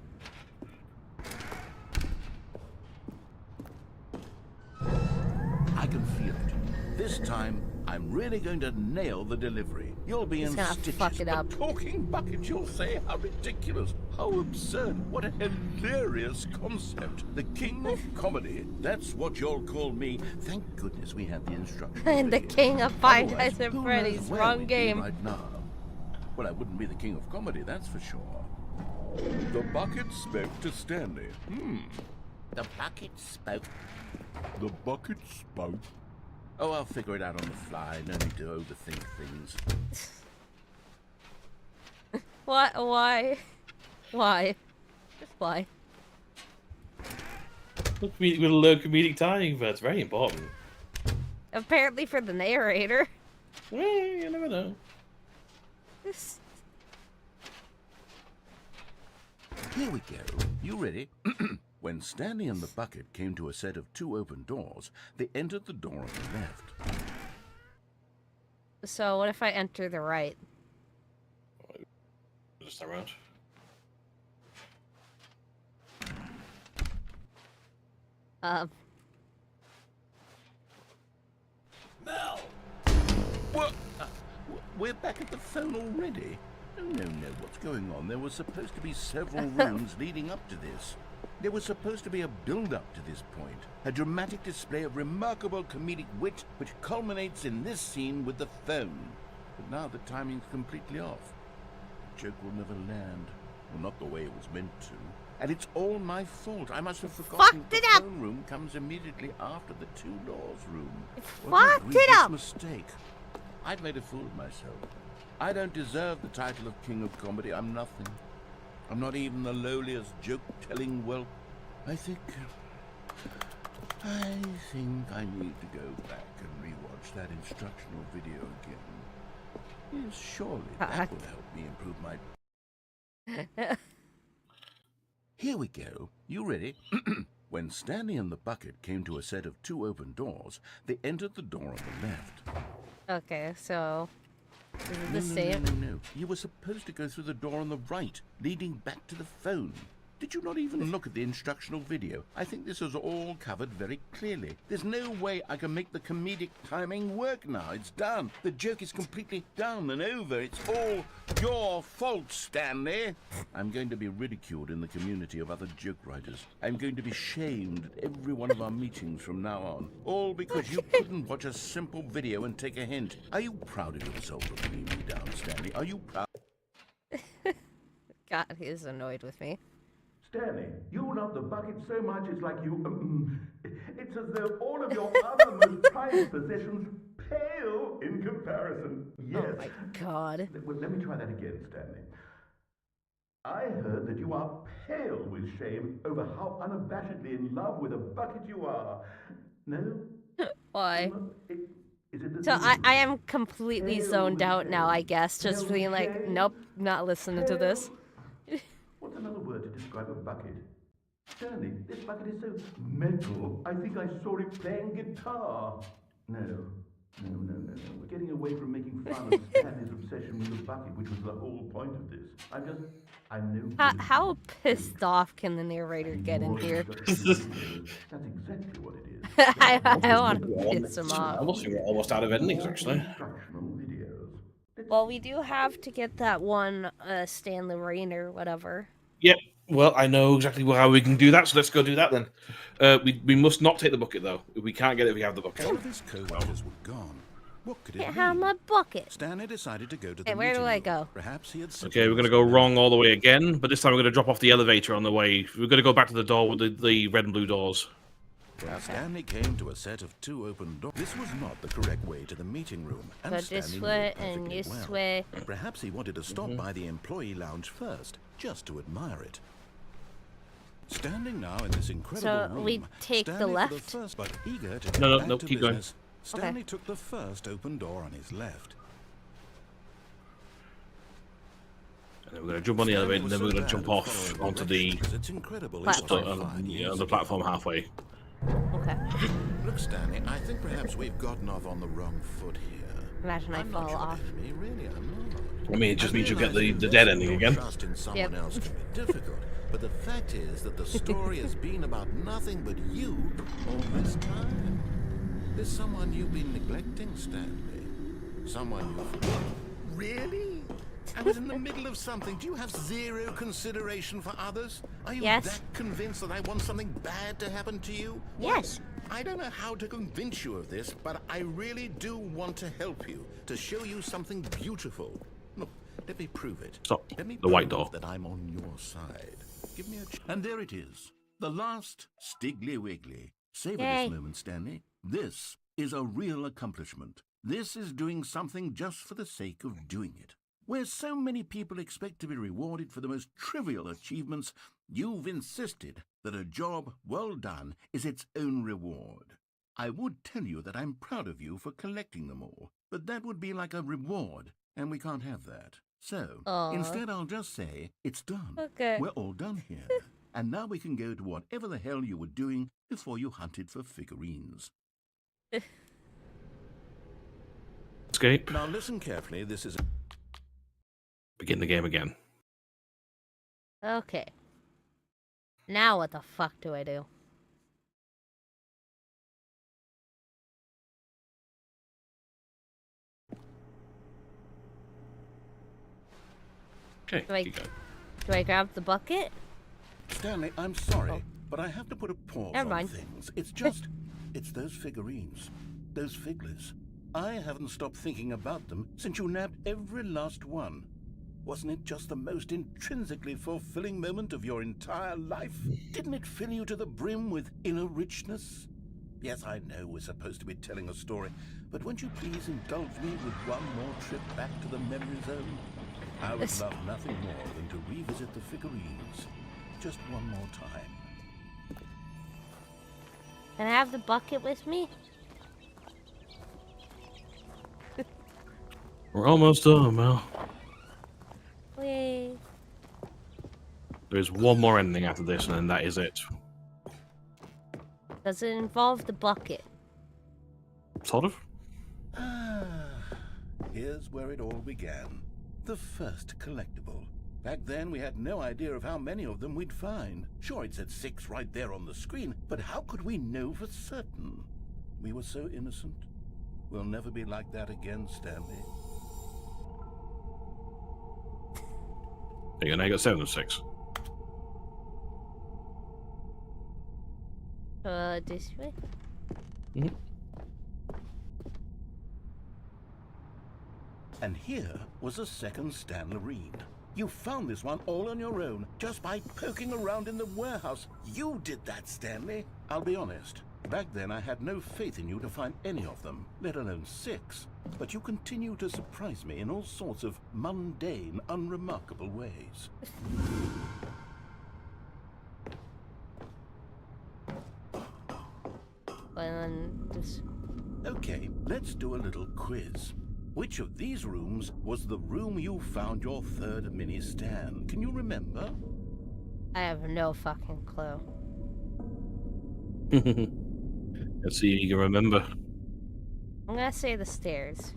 I can feel it. This time, I'm really going to nail the delivery. You'll be He's in gonna stitches. fuck it A up. talking bucket, you'll say. How ridiculous. How absurd. What a hilarious concept. The king of comedy. That's what you'll call me. Thank goodness we have the instructions. And the king of Five Nights at Who Freddy's. knows where Wrong we'd be game. right now. Well, I wouldn't be the king of comedy, that's for sure. The bucket spoke to Stanley. The bucket spoke. The bucket spoke. Oh, I'll figure it out on the fly. No need to overthink things. What? Why? Why? Just why? We will learn comedic timing, but it's very important. Apparently for the narrator. Well, you never know. Here we go. You ready? When Stanley and the bucket came to a set of two open doors, they entered the door on the left. So what if I enter the right? Just around. Mel! What? We're back at the phone already? No, what's going on? There was supposed to be several rooms leading up to this. There was supposed to be a build-up to this point, a dramatic display of remarkable comedic wit which culminates in this scene with the phone. But now the timing's completely off. The joke will never land. Well, not the way it was meant to. And it's all my fault. I must have forgotten Fucked the it up. phone room comes immediately after the two doors room. Fucked it up. Mistake. I've made a fool of myself. I don't deserve the title of King of Comedy. I'm nothing. I'm not even the lowliest joke-telling whelp. I think I need to go back and rewatch that instructional video again. Yes, surely that will help me improve my... Here we go. You ready? When Stanley and the bucket came to a set of two open doors, they entered the door on the left. Okay, so is it the No, same? No. You were supposed to go through the door on the right, leading back to the phone. Did you not even look at the instructional video? I think this is all covered very clearly. There's no way I can make the comedic timing work now. It's done. The joke is completely done and over. It's all your fault, Stanley. I'm going to be ridiculed in the community of other joke writers. I'm going to be shamed at every one of our meetings from now on. All because you couldn't watch a simple video and take a hint. Are you proud of yourself for bringing me down, Stanley? Are you proud? God, he's annoyed with me. Stanley, you love the bucket so much it's like you... it's as though all of your other most prized possessions pale in comparison. Yes. Oh my God. Let me try that again, Stanley. I heard that you are pale with shame over how unabashedly in love with a bucket you are. No? Why? Is it the So thing? I am completely zoned out now, I guess. Just being like, nope, not listening to this. What's another word to describe a bucket? Stanley, this bucket is so metal. I think I saw it playing guitar. No. No. We're getting away from making fun of Stanley's obsession with the bucket, which was the whole point of this. I'm no good. How pissed off can the narrator get in here? That's exactly what it is. I want to piss him I off. must think we're almost out of endings, actually. Instructional videos. Well, we do have to get that one Stanley Rayner, whatever. Yep. Well, I know exactly how we can do that, so let's go do that then. We must not take the bucket, though. We can't get it if we have the bucket. All of his co-workers were gone. What could it Can't be? have my bucket. Stanley decided to go to the Okay, where do meeting I room. go? Perhaps he had Okay, we're going to go wrong all the way again, but this time we're going to drop off the elevator on the way. We're going to go back to the door with the red and blue doors. Well, Stanley came to a set of 2 open doors. This was not the correct way to the meeting room, and Go Stanley this knew way it and perfectly this well. way. Perhaps he wanted to stop by the employee lounge first, just to admire it. Standing now in this incredible room, we take the Stanley, for left? first, but eager to get No, back to keep going. business, Stanley took the first open door on his left. And then we're going to jump on the elevator, and then we're going to jump off onto the It's incredible. Platform. the platform halfway. Okay. Look, Stanley, I think perhaps we've gotten off on the wrong foot here. Imagine I I'm fall not your off. enemy, really, I'm not. I mean, it just means you get the realize dead that ending your again. Trust in someone Yep. else can be difficult, but the fact is that the story has been about nothing but you all this time. There's someone you've been neglecting, Stanley. Someone you've... Really? I was in the middle of something. Do you have zero consideration for others? Are you Yes. that convinced that I want something bad to happen to you? Yes. I don't know how to convince you of this, but I really do want to help you, to show you something beautiful. Look, let me prove it. Stop. Let me The white prove door. that I'm on your side. Give me a And there it is. The last Stiggly Wiggly. Savor Yay. this moment, Stanley. This is a real accomplishment. This is doing something just for the sake of doing it. Where so many people expect to be rewarded for the most trivial achievements, you've insisted that a job well done is its own reward. I would tell you that I'm proud of you for collecting them all, but that would be like a reward, and we can't have that. So, Aw. instead I'll just say, it's done. Okay. We're all done here. And now we can go to whatever the hell you were doing before you hunted for figurines. Escape. Now listen carefully, this is... Begin the game again. Okay. Now what the fuck do I do? Okay, Do I- keep going. Do I grab the bucket? Stanley, I'm sorry, but I have to put a pause Never on mind. things. It's just, it's those figurines, those figglers. I haven't stopped thinking about them since you nabbed every last one. Wasn't it just the most intrinsically fulfilling moment of your entire life? Didn't it fill you to the brim with inner richness? Yes, I know we're supposed to be telling a story, but won't you please indulge me with one more trip back to the memory zone? I would Yes. love nothing more than to revisit the figurines. Just one more time. Can I have the bucket with me? We're almost done, Mel. Wait. There's one more ending after this, and then that is it. Does it involve the bucket? Sort of. Here's where it all began. The first collectible. Back then, we had no idea of how many of them we'd find. Sure, it said 6 right there on the screen, but how could we know for certain? We were so innocent. We'll never be like that again, Stanley. There you go, now you got 7 of 6. This way? And here was a second Stanlerine. You found this one all on your own, just by poking around in the warehouse. You did that, Stanley. I'll be honest. Back then, I had no faith in you to find any of them, let alone 6. But you continue to surprise me in all sorts of mundane, unremarkable ways. Well, then this. Okay, let's do a little quiz. Which of these rooms was the room you found your third mini stand? Can you remember? I have no fucking clue. Let's see if you can remember. I'm gonna say the stairs.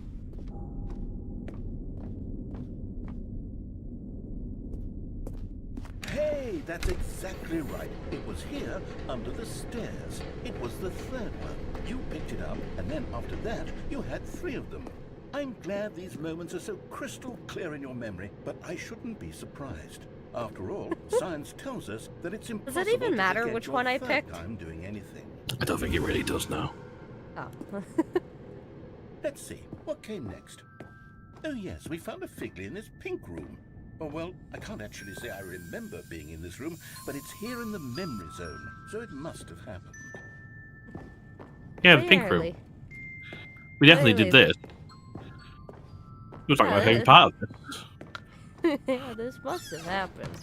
Hey, that's exactly right. It was here, under the stairs. It was the third one. You picked it up, and then after that, you had 3 of them. I'm glad these moments are so crystal clear in your memory, but I shouldn't be surprised. After all, science tells us that it's impossible Does it even to matter forget which your one I third picked? time doing anything. I don't think it really does now. Oh. Let's see, what came next? Oh yes, we found a Figley in this pink room. Oh well, I can't actually say I remember being in this room, but it's here in the memory zone, so it must have happened. Yeah, the pink room. Clearly. We definitely did Clearly. this. It was like my Yeah, favorite part of it. Yeah, this must have happened.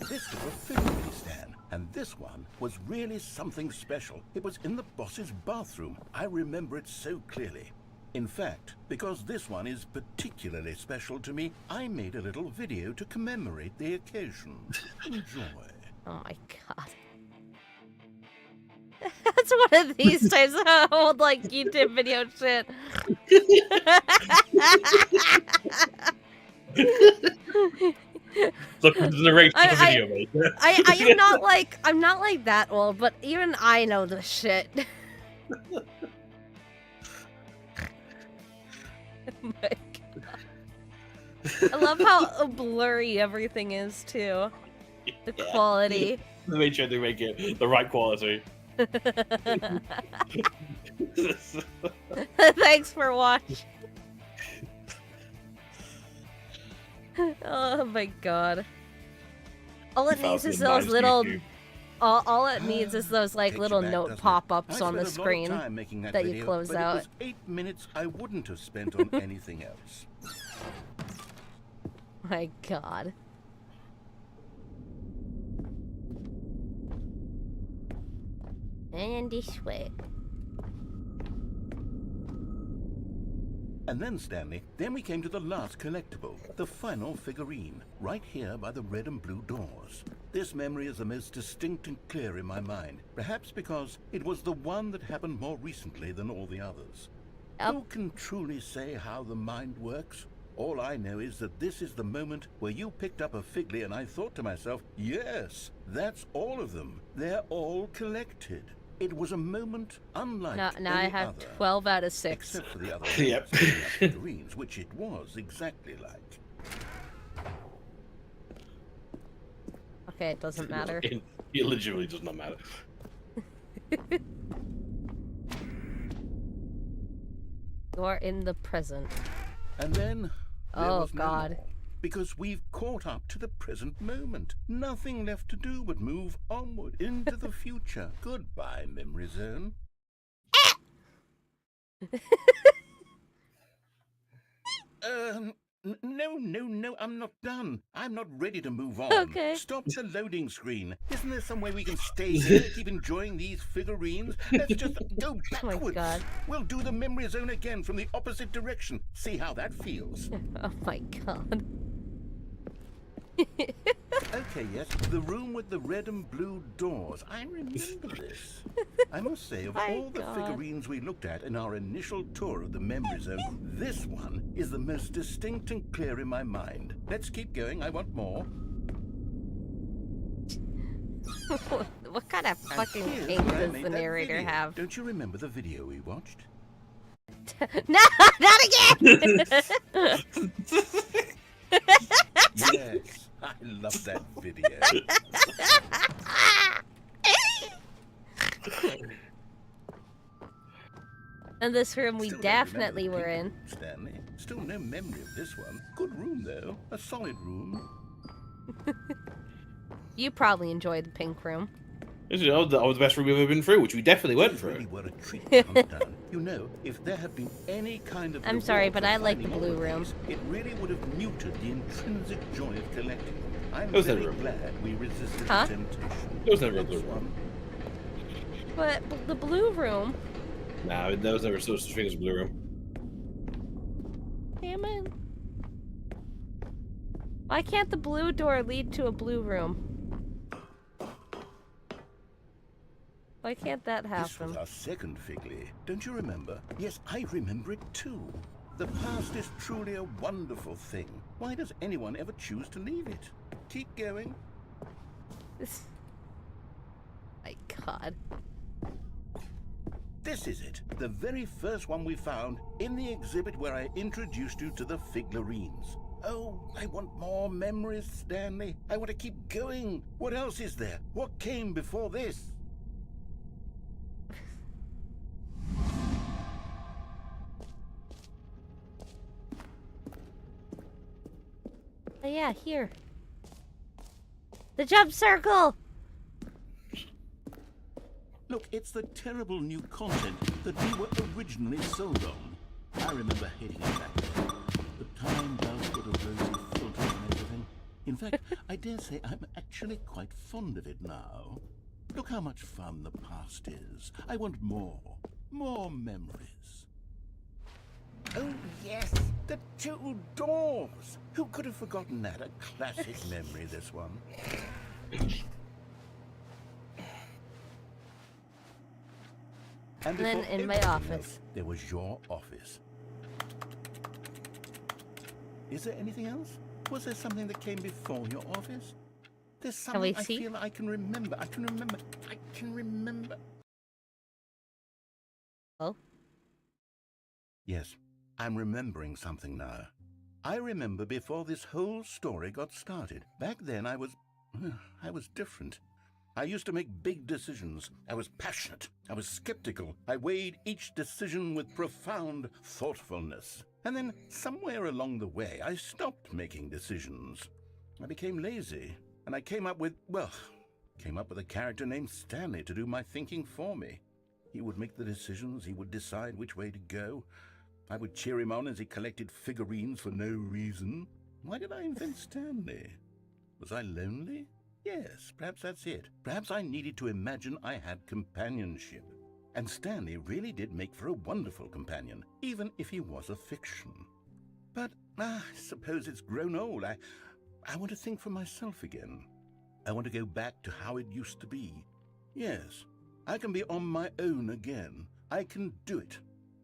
This was a Figley stand, and this one was really something special. It was in the boss's bathroom. I remember it so clearly. In fact, because this one is particularly special to me, I made a little video to commemorate the occasion. Enjoy. Oh my god. That's one of these types of old, like, YouTube video shit. Look, the narration of the video, mate. I'm not like that old, but even I know this shit. Oh my god. I love how blurry everything is too. The quality. They made sure they make it the right quality. Thanks for watching. Oh my god. All it needs is those little all it needs is those like Takes little you back, note doesn't it? pop-ups I on the spent a lot of screen time making that that you video, close but out. It was 8 minutes I wouldn't have spent on anything else. My god. And this way. And then, Stanley, then we came to the last collectible, the final figurine, right here by the red and blue doors. This memory is the most distinct and clear in my mind, perhaps because it was the one that happened more recently than all the others. Yep. Who can truly say how the mind works? All I know is that this is the moment where you picked up a Figley and I thought to myself, yes, that's all of them. They're all collected. It was a moment unlike Now any I have other. 12 out of 6. Except for the other Yep. figurines, which it was exactly like. Okay, it doesn't matter. It legitimately does not matter. You're in the present. And then there Oh was no god. more, because we've caught up to the present moment. Nothing left to do but move onward into the future. Goodbye, memory zone. No, I'm not done. I'm not ready to move on. Okay. Stop the loading screen. Isn't there some way we can stay here, keep enjoying these figurines? Let's just go Oh my backwards. god. We'll do the memory zone again from the opposite direction. See how that feels. Oh my god. Okay, yes, the room with the red and blue doors. I remember this. I must say, of My all the God. figurines we looked at in our initial tour of the memory zone, this one is the most distinct and clear in my mind. Let's keep going. I want more. What kind of And fucking here's ink where I does made the that narrator video. have? Don't you remember the video we watched? No, not again! Yes, I love that video. In this room we Still don't remember definitely the were pink in. room, Stanley. Still no memory of this one. Good room, though. A solid room. You probably enjoyed the pink room. This is the best room we've ever been through, which we definitely went These through. really were a treat to hunt down. You know, if there had been any kind of I'm sorry, reward but for I like the finding blue all of room. these, it really would have muted the intrinsic joy of collecting them. I'm Those very never room. glad we resisted Huh? the temptation. Those never Next blue room. one. But the blue room. Nah, there was never such thing as a blue room. Damn it. Why can't the blue door lead to a blue room? Why can't that This was happen? our second Figley. Don't you remember? Yes, I remember it too. The past is truly a wonderful thing. Why does anyone ever choose to leave it? Keep going. My God. This is it. The very first one we found in the exhibit where I introduced you to the figlarines. Oh, I want more memories, Stanley. I want to keep going. What else is there? What came before this? Oh yeah, here. The jump circle! Look, it's the terrible new content that we were originally sold on. I remember hating it back then. The time does put a rosy filter on everything. In fact, I dare say I'm actually quite fond of it now. Look how much fun the past is. I want more. More memories. Oh, yes, the two doors. Who could have forgotten that? A classic memory, this one. And then before in my everything office. else, there was your office. Is there anything else? Was there something that came before your office? There's Can we something I see? feel I can remember. I can remember. Oh? Yes, I'm remembering something now. I remember before this whole story got started. Back then I was different. I used to make big decisions. I was passionate. I was skeptical. I weighed each decision with profound thoughtfulness. And then somewhere along the way, I stopped making decisions. I became lazy, and I came up with a character named Stanley to do my thinking for me. He would make the decisions. He would decide which way to go. I would cheer him on as he collected figurines for no reason. Why did I invent Stanley? Was I lonely? Yes, perhaps that's it. Perhaps I needed to imagine I had companionship. And Stanley really did make for a wonderful companion, even if he was a fiction. But I suppose it's grown old. I want to think for myself again. I want to go back to how it used to be. Yes, I can be on my own again. I can do it.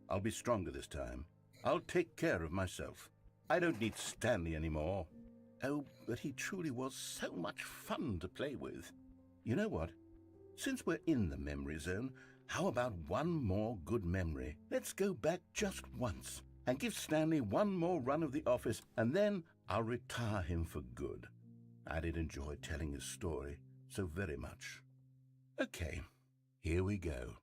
I'll be stronger this time. I'll take care of myself. I don't need Stanley anymore. Oh, but he truly was so much fun to play with. You know what? Since we're in the memory zone, how about one more good memory? Let's go back just once and give Stanley one more run of the office, and then I'll retire him for good. I did enjoy telling his story so very much. Okay, here we go.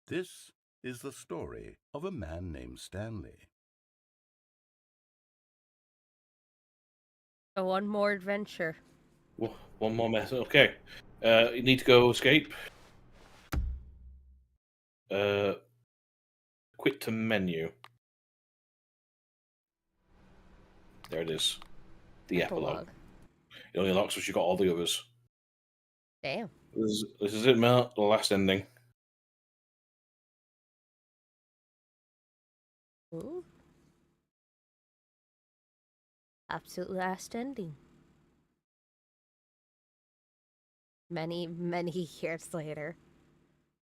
This is the story of a man named Stanley. One more adventure. One more mess. Okay. You need to go escape. Quit to menu. There it is. The epilogue. It only unlocks once you got all the others. Damn. This is it, Mel. The last ending. Ooh. Absolute last ending. Many, many years later.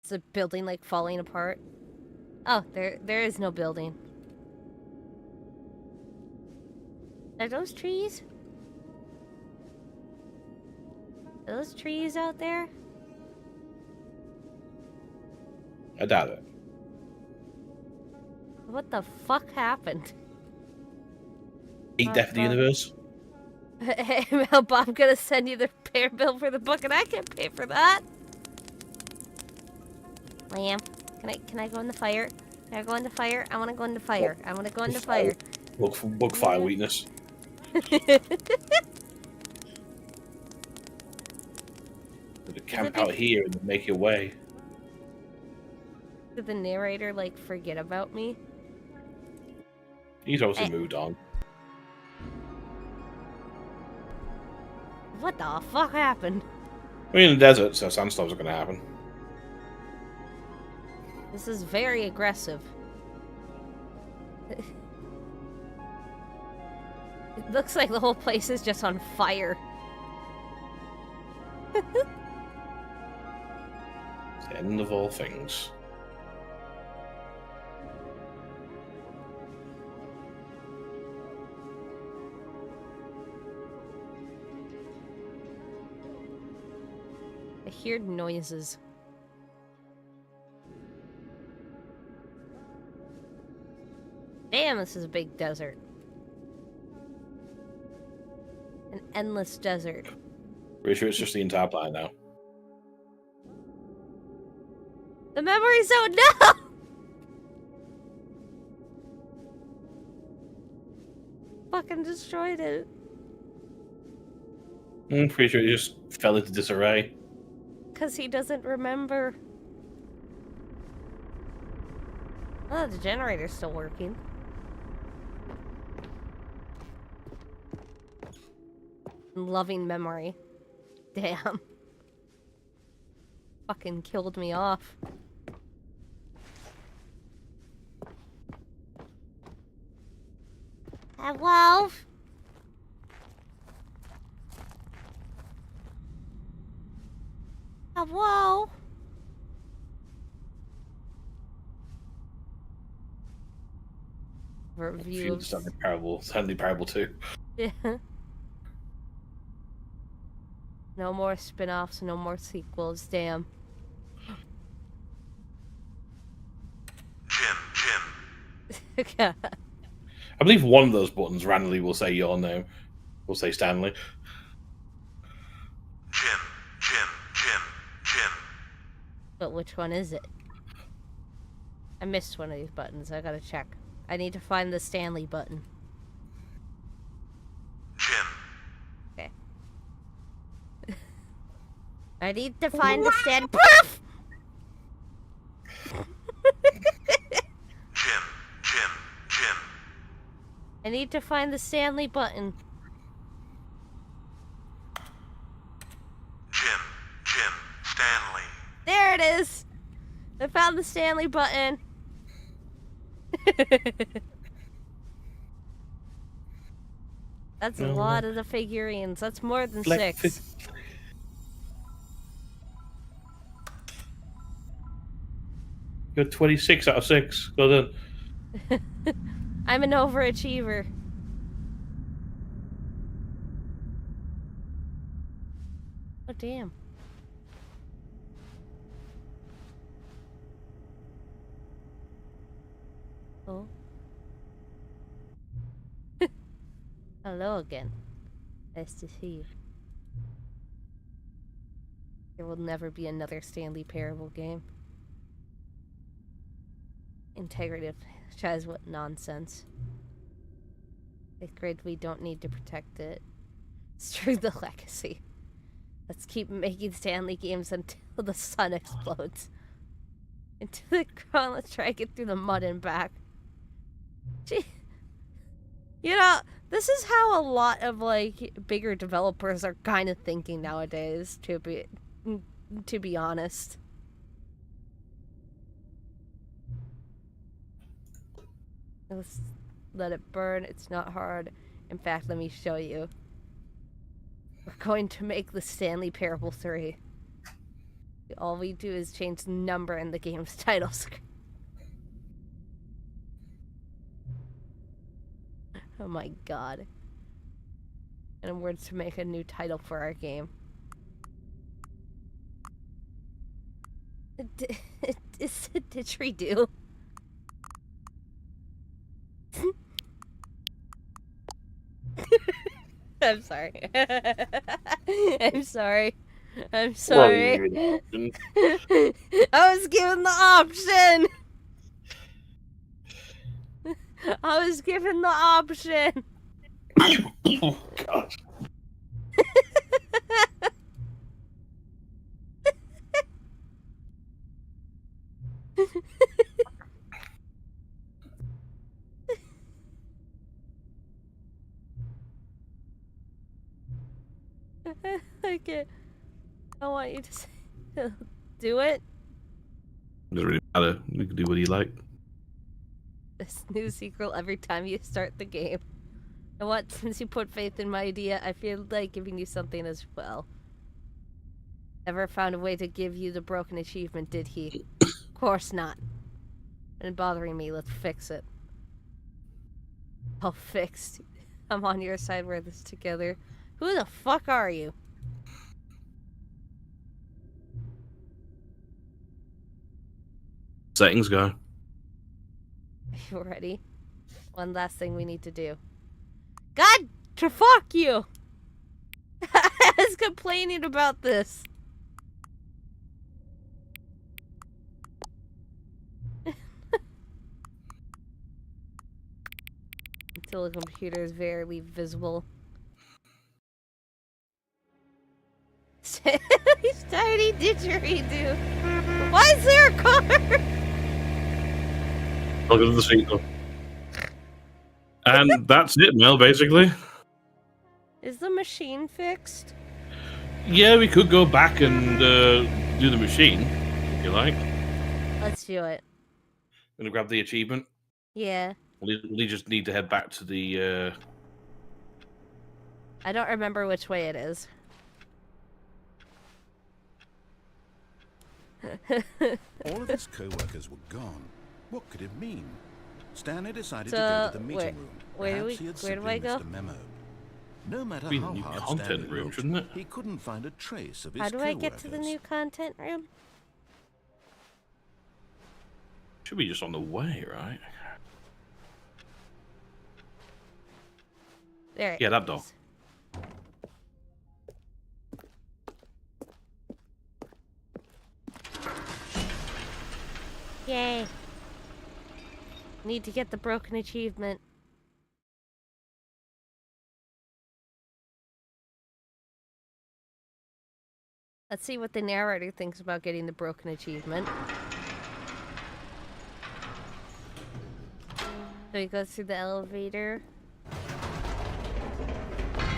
Is the building like falling apart? Oh, there is no building. Are those trees? Are those trees out there? I doubt it. What the fuck happened? Eat Death of the Universe. Hey, Mel, Bob gonna send you the repair bill for the book, and I can't pay for that. Liam, can I go in the fire? Can I go in the fire? I want to go in the fire. I want to go in the fire. Bug fire weakness. Camp out here and make your way. Did the narrator like forget about me? He's obviously moved on. What the fuck happened? We're in the desert, so sandstorms are going to happen. This is very aggressive. It looks like the whole place is just on fire. The end of all things. I hear noises. Damn, this is a big desert. An endless desert. Pretty sure it's just the entire planet now. The memory zone, no! Fucking destroyed it. I'm pretty sure it just fell into disarray. Because he doesn't remember. Oh, the generator's still working. Loving memory. Damn. Fucking killed me off. Hello? Hello? Review of... Stanley Parable 2. Yeah. No more spin-offs, no more sequels, damn. I believe one of those buttons randomly will say your name. Will say Stanley. Jim. But which one is it? I missed one of these buttons. I gotta check. I need to find the Stanley button. Jim. Okay. I need to find the Stanley. Poof! Jim. I need to find the Stanley button. Jim. Stanley. There it is! I found the Stanley button. That's a lot of the figurines. That's more than 6. You're 26 out of 6. Well done. I'm an overachiever. Oh, damn. Oh. Hello again. Nice to see you. There will never be another Stanley Parable game. Integrative. Chaz, what nonsense. 8th grade, we don't need to protect it. Screw the legacy. Let's keep making Stanley games until the sun explodes. Into the ground, let's try to get through the mud and back. Gee. You know, this is how a lot of, like, bigger developers are kind of thinking nowadays, to be honest. Let's let it burn. It's not hard. In fact, let me show you. We're going to make the Stanley Parable 3. All we do is change the number in the game's title screen. Oh my god. And words to make a new title for our game. Is it didgeridoo? I'm sorry. I'm sorry. I'm sorry. I was given the option. I was given the option. Oh, God. Okay. I want you to say, do it. Doesn't really matter. You can do what you like. This new sequel every time you start the game. And what? Since you put faith in my idea, I feel like giving you something as well. Never found a way to give you the broken achievement, did he? Of course not. And bothering me, let's fix it. All fixed. I'm on your side, we're this together. Who the fuck are you? Settings go. You ready? One last thing we need to do. God, to fuck you! I was complaining about this. Until the computer is barely visible. Tiny didgeridoo. Why is there a car? Look at the seat though. And that's it, Mel, basically. Is the machine fixed? Yeah, we could go back and do the machine, if you like. Let's do it. Gonna grab the achievement. Yeah. We just need to head back to the... I don't remember which way it is. All of his co-workers were gone. What could it mean? Stanley decided So, to go to the meeting room. where Perhaps he had do simply I go? missed a memo. No matter Be the how new hard content Stanley room, looked, shouldn't it? he couldn't find a trace of his How do I get to the co-workers. new content room? Should be just on the way, right? There it Yeah, that door. is. Yay. Need to get the broken achievement. Let's see what the narrator thinks about getting the broken achievement. So he goes through the elevator.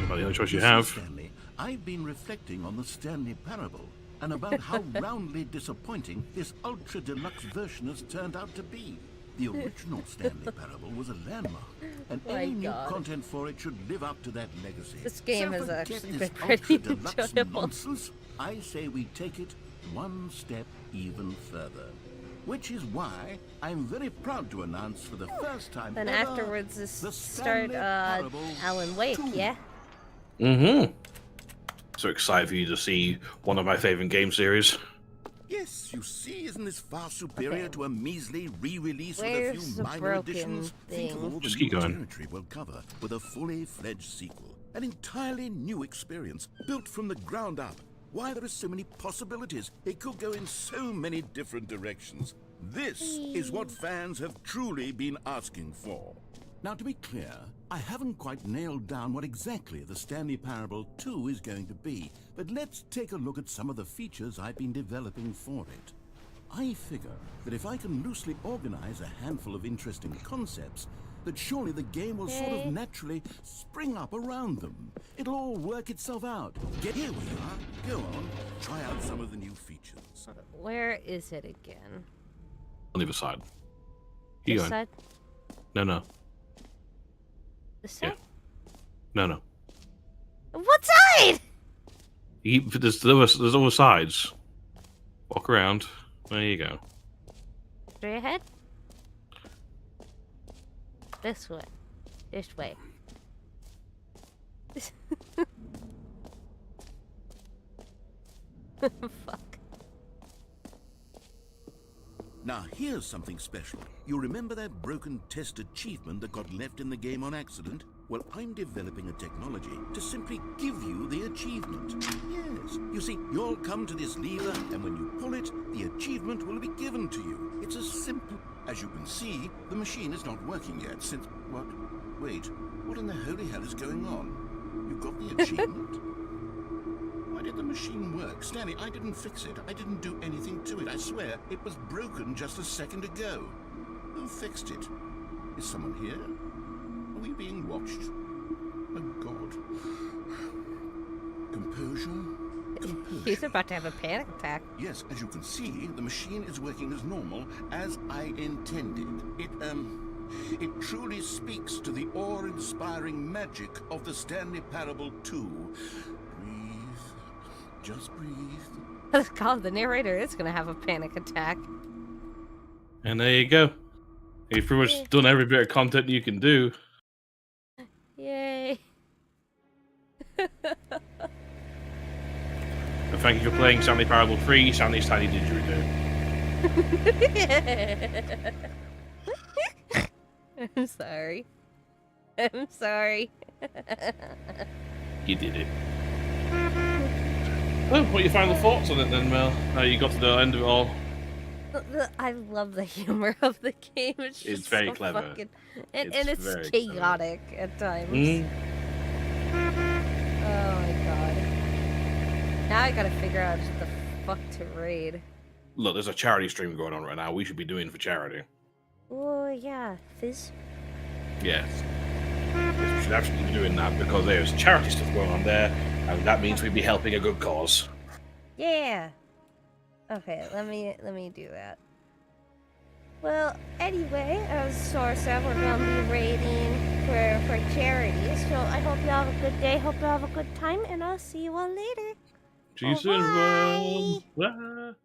About the only choice you You see, have. Stanley, I've been reflecting on the Stanley Parable and about how roundly disappointing this ultra deluxe version has turned out to be. The original Stanley Parable was a landmark, and My any new God. content for it should live up to that legacy. This game has forget actually this been pretty ultra-deluxe enjoyable. nonsense. I say we take it one step even further. Which is why I'm very proud to announce for the first time Then ever, afterwards is the start Stanley Parable Alan Wake, 2. yeah? Mm-hmm. So excited for you to see one of my favorite game series. Yes, you see, isn't this far superior Okay. to a measly re-release with a Where's few the minor broken additions? Think of thing? all the Just new keep going. territory we'll cover with a fully fledged sequel. An entirely new experience, built from the ground up. Why, there are so many possibilities. It could go in so many different directions. This is what fans have truly been asking for. Now, to be clear, I haven't quite nailed down what exactly the Stanley Parable 2 is going to be, but let's take a look at some of the features I've been developing for it. I figure that if I can loosely organize a handful of interesting concepts, that surely the game will sort of Okay. naturally spring up around them. It'll all work itself out. Here we are. Go on, try out some of the new features. Where is it again? On the other side. Keep This going. side? No. This Yeah. side? No. What side? There's other sides. Walk around. There you go. Straight ahead? This way. This way. Fuck. Now, here's something special. You remember that broken test achievement that got left in the game on accident? Well, I'm developing a technology to simply give you the achievement. Yes. You see, you'll come to this lever, and when you pull it, the achievement will be given to you. It's as simple. As you can see, the machine is not working yet since... What? Wait. What in the holy hell is going on? You got the achievement? Why did the machine work? Stanley, I didn't fix it. I didn't do anything to it. I swear, it was broken just a second ago. Who fixed it? Is someone here? Are we being watched? Oh, God. Composure? He's about to have a panic attack. Yes, as you can see, the machine is working as normal, as I intended. It truly speaks to the awe-inspiring magic of the Stanley Parable 2. Breathe. Just breathe. God, the narrator is gonna have a panic attack. And there you go. You've pretty much done every bit of content you can do. Yay. And thank you for playing Stanley Parable 3, Stanley's Tiny Didgeridoo. I'm sorry. I'm sorry. You did it. Well, what are your final thoughts on it then, Mel? Now you got to the end of it all. I love the humor of the game. It's just very so clever. Fucking, and It's it's very chaotic at times. Mm. Oh my god. Now I gotta figure out what the fuck to raid. Look, there's a charity stream going on right now. We should be doing for charity. Oh yeah, Fizz. Yes. We should absolutely be doing that because there's charity stuff going on there, and that means we'd be helping a good cause. Yeah. Okay, let me do that. Well, anyway, as Sorsa, we're gonna be raiding for charity. So I hope you have a good day. Hope you have a good time, and I'll see you all later. See you soon, Bye. everyone. Bye.